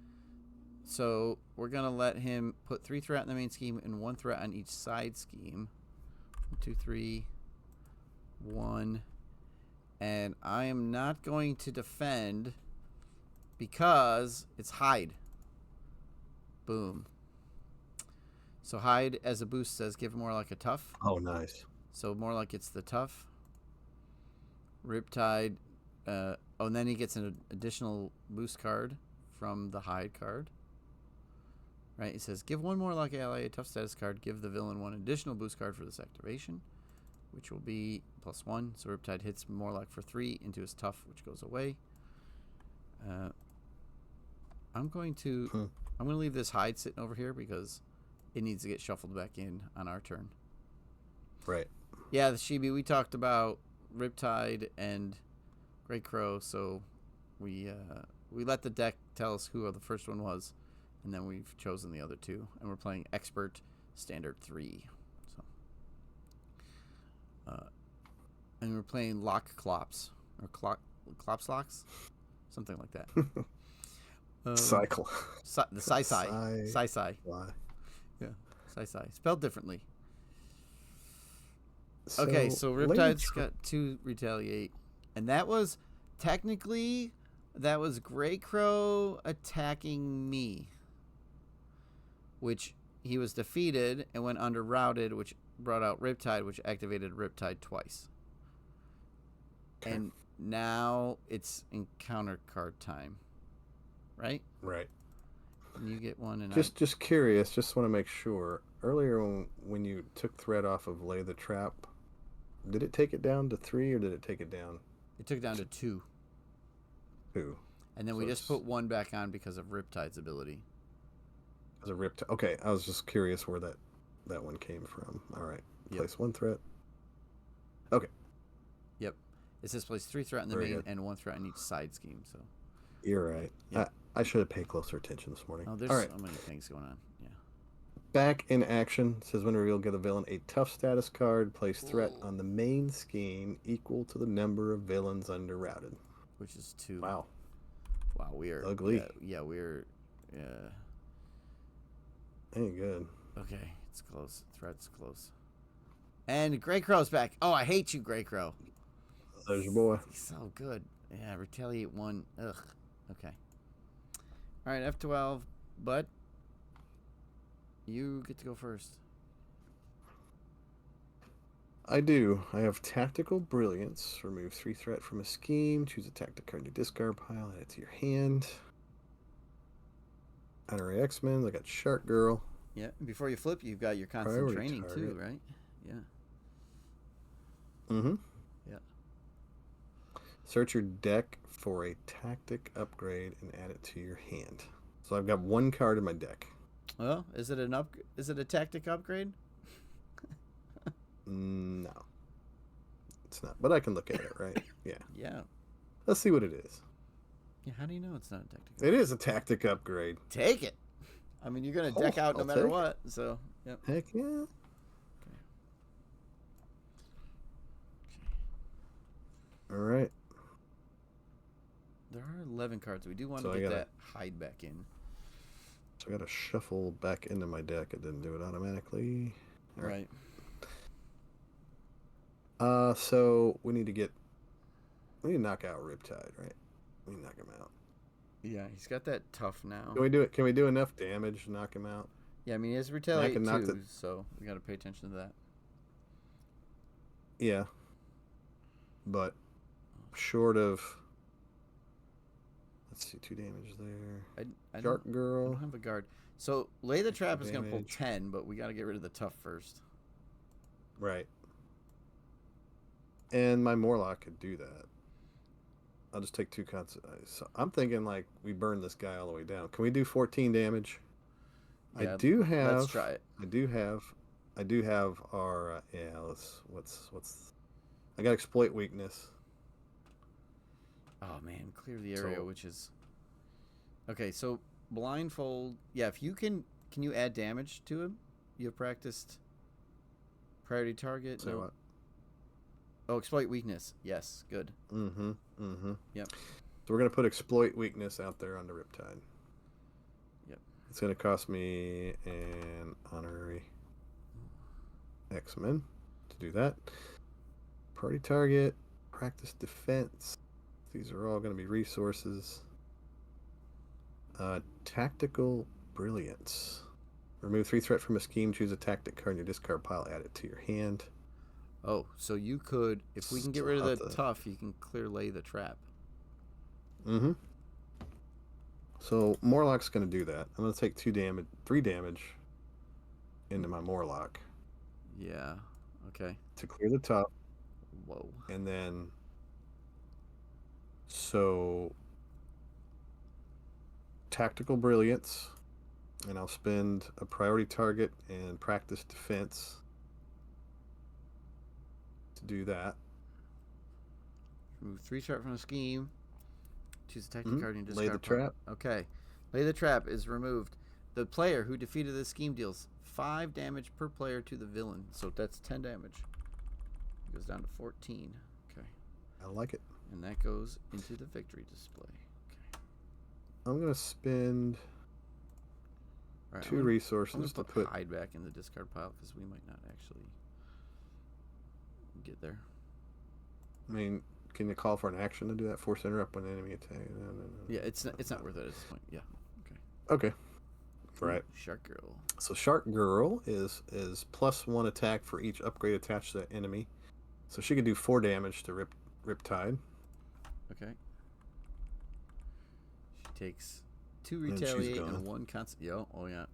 So we're going to let him put 3 threat in the main scheme and 1 threat on each side scheme. 1, 2, 3, 1. And I am not going to defend because it's hide. Boom. So hide as a boost says give more like a tough. Oh, nice. So more like it's the tough. Riptide. And then he gets an additional boost card from the hide card. Right? It says give 1 more like ally a tough status card. Give the villain 1 additional boost card for this activation, which will be +1. So Riptide hits Morlock for 3 into his tough, which goes away. I'm going to leave this hide sitting over here because it needs to get shuffled back in on our turn. Right. Yeah, the Shibi, we talked about Riptide and Greycrow, so we let the deck tell us who the first one was, and then we've chosen the other 2, and we're playing Expert Standard 3. And we're playing Cyclops or Clopslocks, something like that. Cyclops. The Psy. Yeah, Psy. Spelled differently. Okay, so Riptide's got 2 retaliate, and that was Technically, that was Greycrow attacking me, which he was defeated and went under routed, which brought out Riptide, which activated Riptide twice. Okay. And now it's encounter card time, right? Right. And you get one, and Just curious. Just want to make sure. Earlier, when you took threat off of Lay the Trap, did it take it down to 3 or did it take it down it took it down to 2. 2? And then So we just it's- put 1 back on because of Riptide's ability. As a Riptide. Okay, I was just curious where that one came from. All right. Yep. Place 1 threat. Okay. Yep. It says place 3 threat in the Very main good. and 1 threat on each side scheme. So. You're right. Yep. I should have paid closer attention this morning. Oh, there's All right. so many things going on. Yeah. Back in action. Says when revealed, give the villain a tough status card. Place threat Ooh. on the main scheme equal to the number of villains under routed. Which is 2. Wow. Wow, we are Ugly. Yeah, we're. Ain't good. Okay, it's close. Threat's close. And Greycrow's back. Oh, I hate you, Greycrow. There's your boy. He's so good. Yeah, retaliate 1. Ugh. Okay. All right, F12, but you get to go first. I do. I have Tactical Brilliance. Remove 3 threat from a scheme. Choose a tactic card in your discard pile. Add it to your hand. Honorary X-Men. I got Shark Girl. Yeah, before you flip, you've got your constant Priority training target. too, right? Yeah. Mm-hmm. Yeah. Search your deck for a tactic upgrade and add it to your hand. So I've got 1 card in my deck. Well, is it Is it a tactic upgrade? No. It's not. But I can look at it, right? Yeah. Yeah. Let's see what it is. Yeah. How do you know it's not a tactic? It is a tactic upgrade. Take it. I mean, you're gonna deck out no I'll matter take what. So. Yep. Heck yeah. All right. There are 11 cards. We do want So to I get gotta- that hide back in. So I got to shuffle back into my deck. It didn't do it automatically. All Right. So we need to knock out Riptide, right? We need to knock him out. Yeah, he's got that tough now. Can we do it? Can we do enough damage to knock him out? Yeah, I mean, he has retaliate can knock too, the- so we got to pay attention to that. Yeah. But short of, let's see, 2 damage there. I Shark don't Girl. have a guard. So Lay the Trap is going to pull damage. 10, but we got to get rid of the tough first. Right. And my Morlock could do that. I'll just take 2 cuts. So I'm thinking like we burn this guy all the way down. Can we do 14 damage? Yeah, I do have. Let's try it. I do have our yeah. What's I got exploit weakness. Oh man, clear the area, So- which is okay. So blindfold. Yeah, if you can you add damage to him? You have practiced priority target. So No. what? Oh, exploit weakness. Yes, good. Mm-hmm. Yep. So we're gonna put exploit weakness out there on the Riptide. Yep. It's gonna cost me an honorary X-Men to do that. Party target, practice defense. These are all gonna be resources. Tactical brilliance. Remove 3 threat from a scheme. Choose a tactic card in your discard pile. Add it to your hand. Oh, so you could, if we can get rid of Stop the that. tough, you can clear Lay the Trap. Mm-hmm. So Morlock's gonna do that. I'm gonna take 3 damage into my Morlock Yeah. Okay. to clear the top, Whoa. and then so tactical brilliance, and I'll spend a priority target and practice defense to do that. Remove 3 threat from a scheme. Choose a tactic Mhm. card and Lay the discard pile. trap. Okay. Lay the Trap is removed. The player who defeated the scheme deals 5 damage per player to the villain. So that's 10 damage. It goes down to 14. Okay. I like it. And that goes into the victory display. Okay. I'm gonna spend All right, 2 I'm gonna resources to put put. hide back in the discard pile because we might not actually get there. I mean, Can you call for an action to do that? Force interrupt when enemy attack. No. Yeah, it's not worth it at this point. Yeah. Okay. Okay. Right. Shark Girl. So Shark Girl is +1 attack for each upgrade attached to that enemy. So she could do 4 damage to Riptide. Okay. She takes 2 retaliate and 1 constant. Oh yeah.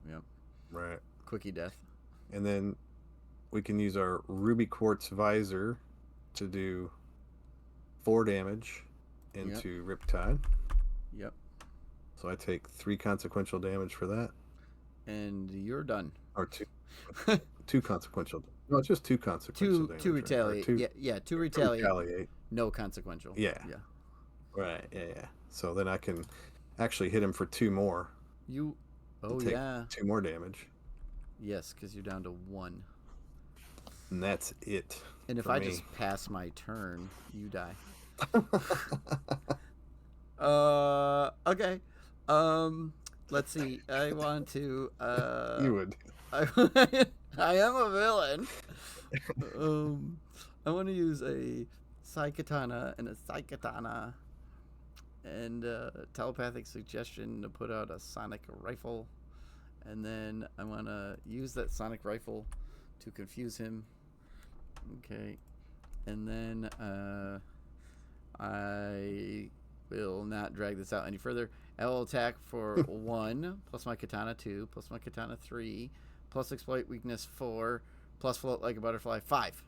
Right. Quickie death. And then we can use our Ruby Quartz Visor to do 4 damage into Riptide. Yep. So I take 3 consequential damage for that. And you're done. Or 2. 2 consequential. No, it's just 2 consequential damage. 2 retaliate. Right? Yeah, 2 retaliate. No consequential. Yeah. Right, yeah. So then I can actually hit him for 2 more. Take 2 more damage. Yes, because you're down to 1. And that's it. And if I just pass my turn, you die. Okay. Let's see. I want to. You would. I am a villain. I want to use a Psykatana and a Psykatana, and telepathic suggestion to put out a sonic rifle, and then I want to use that sonic rifle to confuse him. Okay, and then I will not drag this out any further. I will attack for 1, plus my katana 2, plus my katana 3, plus exploit weakness 4, plus float like a butterfly 5.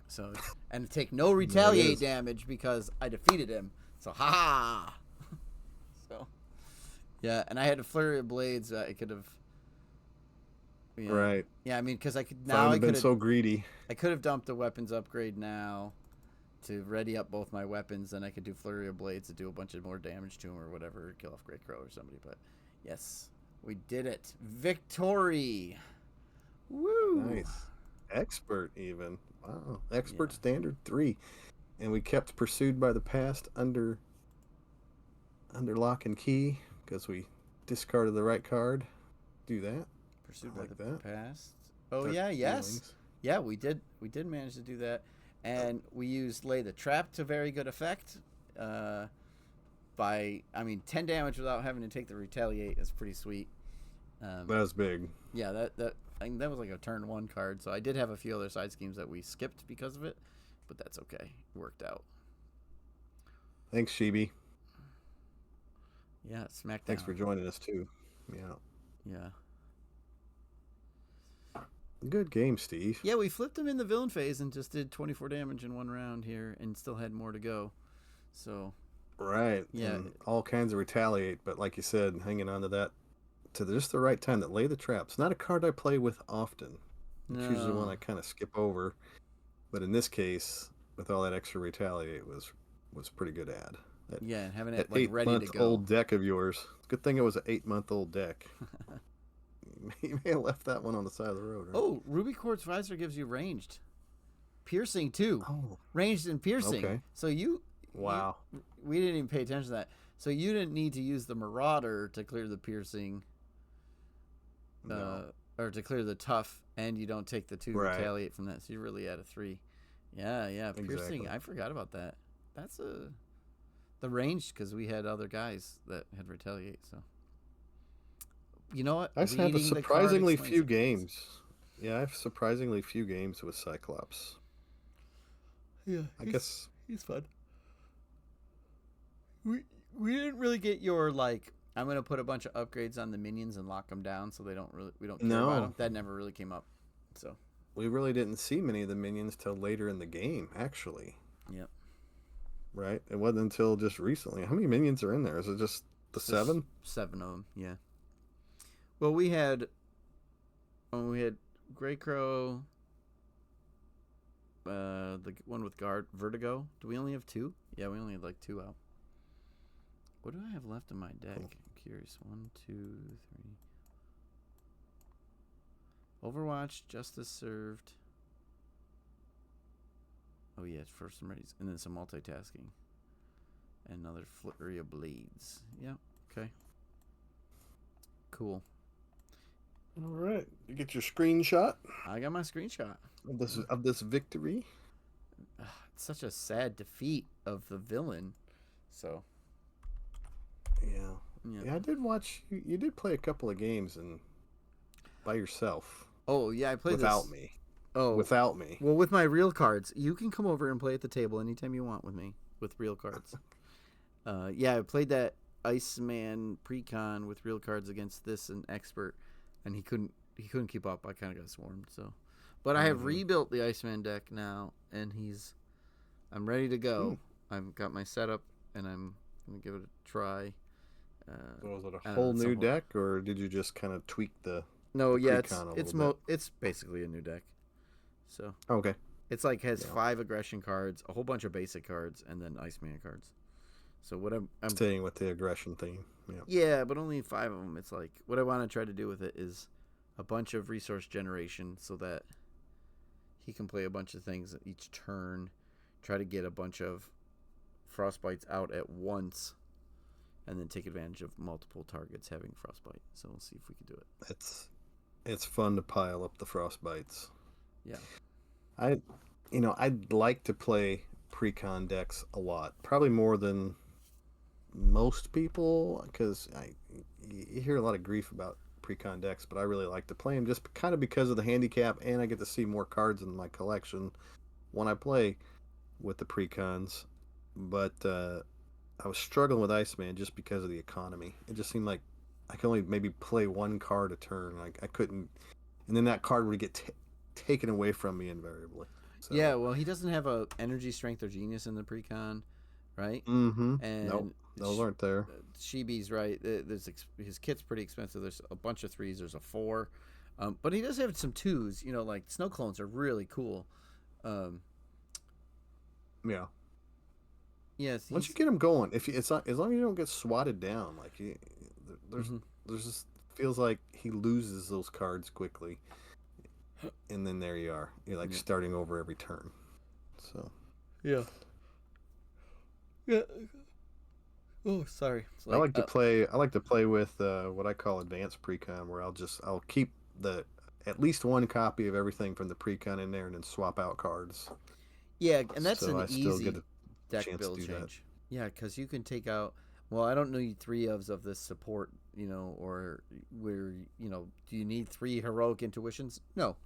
So, and take no retaliate damage because I defeated him. So, ha! So, yeah, and I had a flurry of blades. I could have. Right. Yeah, I mean, because I could now. I could have been so greedy. I could have dumped the weapons upgrade now to ready up both my weapons, and I could do flurry of blades to do a bunch of more damage to him or whatever, kill off Greycrow or somebody. But yes, we did it. Victory! Woo! Nice. Expert even. Wow. Expert standard 3. And we kept pursued by the past under lock and key because we discarded the right card. Do that. Pursued by the past. Oh yeah, yes. Feelings. Yeah, we did manage to do that. And we used Lay the Trap to very good effect. 10 damage without having to take the retaliate is pretty sweet. That was big. Yeah, that was like a turn 1 card. So I did have a few other side schemes that we skipped because of it, but that's okay. It worked out. Thanks, Shibi. Yeah, Smackdown. Thanks for joining us too. Yeah. Good game, Steve. Yeah, we flipped him in the villain phase and just did 24 damage in 1 round here and still had more to go. So. Right. Yeah. And all kinds of retaliate, but like you said, hanging on to that to just the right time. That Lay the Traps. Not a card I play with often. It's usually one I kind of skip over. But in this case, with all that extra retaliate, was pretty good ad. And having it like ready to go. 8-month-old deck of yours. Good thing it was an 8-month-old deck. You may have left that one on the side of the road. Right? Oh, Ruby Quartz Visor gives you ranged. Piercing, too. Oh. Ranged and piercing. Okay. So Wow. We didn't even pay attention to that. So you didn't need to use the Marauder to clear the piercing. No. Or to clear the tough, and you don't take the 2 retaliate from that. So you're really at a 3. Yeah. Piercing. Exactly. I forgot about that. That's the range, because we had other guys that had retaliate, so. You know what? I have surprisingly few games. Yeah, I have surprisingly few games with Cyclops. Yeah, I guess he's fun. We didn't really get your like. I'm gonna put a bunch of upgrades on the minions and lock them down so we don't care about them. That never really came up. So we really didn't see many of the minions till later in the game, actually. Yep. Right. It wasn't until just recently. How many minions are in there? Is it just the 7? 7 of them. Yeah. Well, we had Greycrow, the one with guard, Vertigo. Do we only have 2? Yeah, we only had like 2 out. What do I have left in my deck? Cool. I'm curious. 1, 2, 3. Overwatch, Justice Served. Oh yeah, first some readies, and then some multitasking. And another flurry of blades. Yeah. Okay. Cool. All right, you get your screenshot. I got my screenshot of this victory. such a sad defeat of the villain. So Yeah. yeah. Yeah, I did watch. You did play a couple of games and by yourself Oh yeah, I played without this. me. Oh, Without me. well, with my real cards, you can come over and play at the table anytime you want with me with real cards. Yeah, I played that Iceman precon with real cards against this an expert, and he couldn't keep up. I kind of got swarmed. So, but I have Mm-hmm. rebuilt the Iceman deck now, and I'm ready to Hmm. go. I've got my setup, and I'm gonna give it a try. So was it a I don't know, whole at new some point. deck, or did you just kind of tweak No, the yeah, precon a little bit? it's basically a new deck. So Okay. it's like has Yeah. 5 aggression cards, a whole bunch of basic cards, and then Iceman cards. So what I'm Staying with the aggression theme. Yeah. yeah, but only 5 of them. It's like what I want to try to do with it is a bunch of resource generation so that he can play a bunch of things each turn, try to get a bunch of frostbites out at once, and then take advantage of multiple targets having frostbite. So we'll see if we can do it. It's fun to pile up the frostbites. Yeah. I, I'd like to play precon decks a lot, probably more than most people, because you hear a lot of grief about precon decks, but I really like to play them just kind of because of the handicap, and I get to see more cards in my collection when I play with the precons. But I was struggling with Iceman just because of the economy. It just seemed like I could only maybe play one card a turn. I couldn't, and then that card would get taken away from me invariably. Yeah, So, well, he doesn't have a energy, strength, or genius in the precon, right? mm-hmm. Nope, And those aren't there. Shibi's right. His kit's pretty expensive. There's a bunch of 3s. There's a 4, but he does have some 2s. You know, like snow clones are really cool. Um, Yeah. yes, Once he's. you get him going, if you, it's not, as long as you don't get swatted down, like there's Mhm. there's just feels like he loses those cards quickly, and then there you are. You're like Yeah. starting over every turn. So Yeah. Yeah. Oh, sorry. It's I like like to play. I like to play with what I call advanced precon, where I'll keep the at least one copy of everything from the precon in there, and then swap out cards. yeah, and that's So an I still get easy a deck chance to build do that. change. Yeah, because you can take out. Well, I don't need 3 of this support. You know, or where do you need 3 heroic intuitions? No,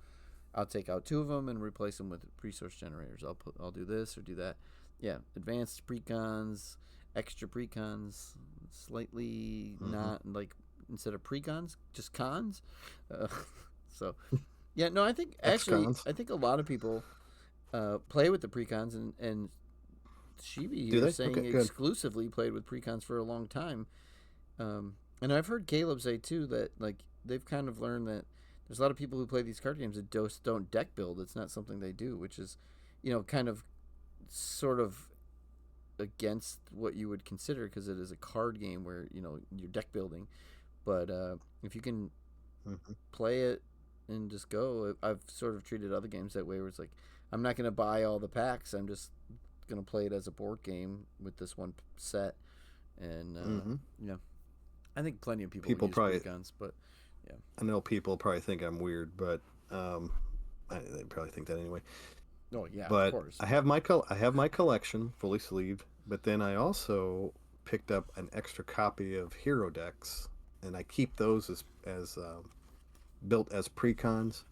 I'll take out 2 of them and replace them with resource generators. I'll do this or do that. Yeah, advanced precons, extra precons, slightly Hmm. not like instead of precons, just cons. Uh, so yeah, no, I think X actually cons. I think a lot of people play with the precons and Shibi Do here they? Okay, saying good. exclusively played with precons for a long time. And I've heard Caleb say too that like they've kind of learned that there's a lot of people who play these card games that just don't deck build. It's not something they do, which is, kind of sort of against what you would consider because it is a card game where you're deck building. But if you can Hmm. play it and just go, I've sort of treated other games that way where it's like I'm not going to buy all the packs. I'm just going to play it as a board game with this one set, and Hmm. I think plenty of people People use probably. pre-guns, but yeah. I know people probably think I'm weird, but they probably think that anyway. Oh yeah, of But course. I have my collection fully sleeved, but then I also picked up an extra copy of hero decks, and I keep those as built as precons.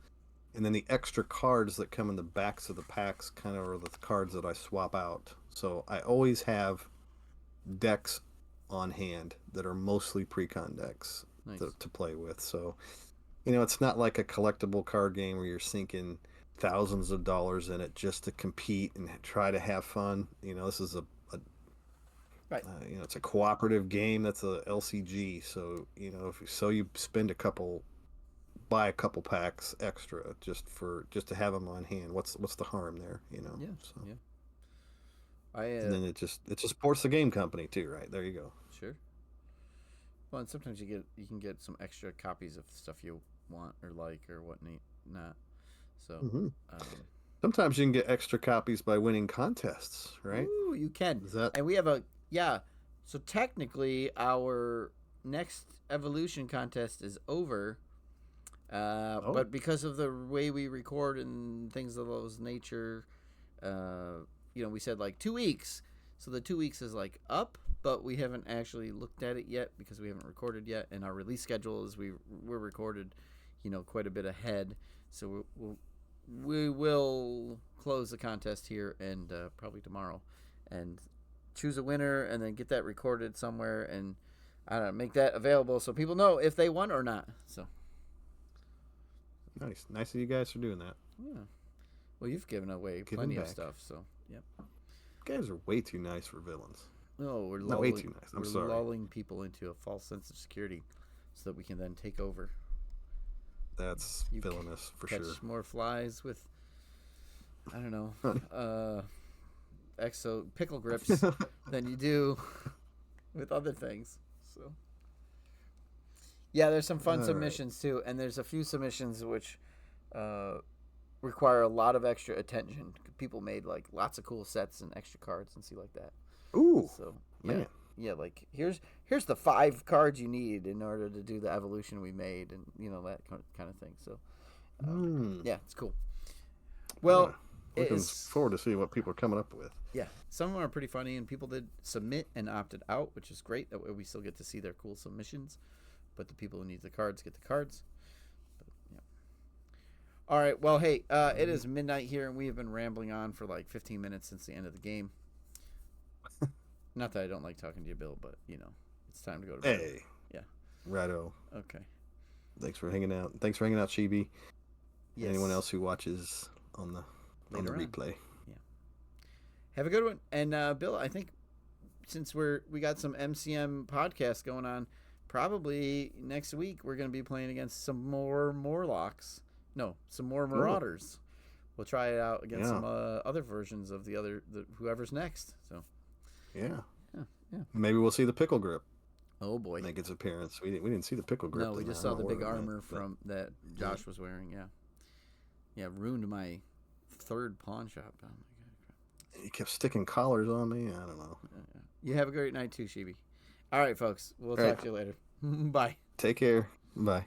And then the extra cards that come in the backs of the packs kind of are the cards that I swap out. So I always have decks on hand that are mostly precon decks Nice. to play with. So it's not like a collectible card game where you're sinking thousands of dollars in it just to compete and try to have fun. This is Right. it's a cooperative game that's a LCG. So you spend buy a couple packs extra just to have them on hand. What's the harm there? Yeah. So Yeah. I and then it just supports the game company too, right? There you go. sure. Well, and sometimes you can get some extra copies of stuff you want or like or not. So, Hmm. um, Sometimes you can get extra copies by winning contests, right? ooh, you can. Is that And we have a yeah. So technically, our next evolution contest is over. oh But because of the way we record and things of those nature, uh, we said like 2 weeks. So the 2 weeks is like up, but we haven't actually looked at it yet because we haven't recorded yet. And our release schedule is we're recorded, quite a bit ahead. So we will close the contest here and probably tomorrow, and choose a winner, and then get that recorded somewhere, and I don't know, make that available so people know if they won or not. So nice of you guys for doing that. yeah, well, you've given away plenty of stuff, so yep. You guys are way too nice for villains. No, we're not way too nice. I'm sorry. Lulling people into a false sense of security so that we can then take over. That's villainous for catch sure. More flies with, I don't know, exo pickle grips than you do with other things. So yeah, there's some fun submissions too, and there's a few submissions which require a lot of extra attention. People made like lots of cool sets and extra cards and see like that. Ooh, so yeah, man. Yeah, like here's the 5 cards you need in order to do the evolution we made, and that kind of thing. So yeah, it's cool. Well, looking forward to see what people are coming up with. Yeah, some of them are pretty funny, and people did submit and opted out, which is great. That way we still get to see their cool submissions, but the people who need the cards get the cards. But, yeah. All right, well, hey, it is midnight here, and we have been rambling on for like 15 minutes since the end of the game. Not that I don't like talking to you, Bill, but, it's time to go to bed. Hey. Yeah. Righto. Okay. Thanks for hanging out. Thanks for hanging out, Chibi. Yes. Anyone else who watches on the replay. Yeah. Have a good one. And Bill, I think since we got some MCM podcasts going on, probably next week we're going to be playing against some more Morlocks. No, some more Marauders. We'll try it out against some other versions of whoever's next. So. Yeah. Yeah. Maybe we'll see the pickle grip. Oh boy. Make its appearance. We didn't see the pickle grip. No, we just saw the big armor that Josh was wearing. Yeah. Yeah, ruined my 3rd pawn shop. Oh my god. He kept sticking collars on me. I don't know. You have a great night too, Shibi. All right, folks. We'll talk to you later. Bye. Take care. Bye.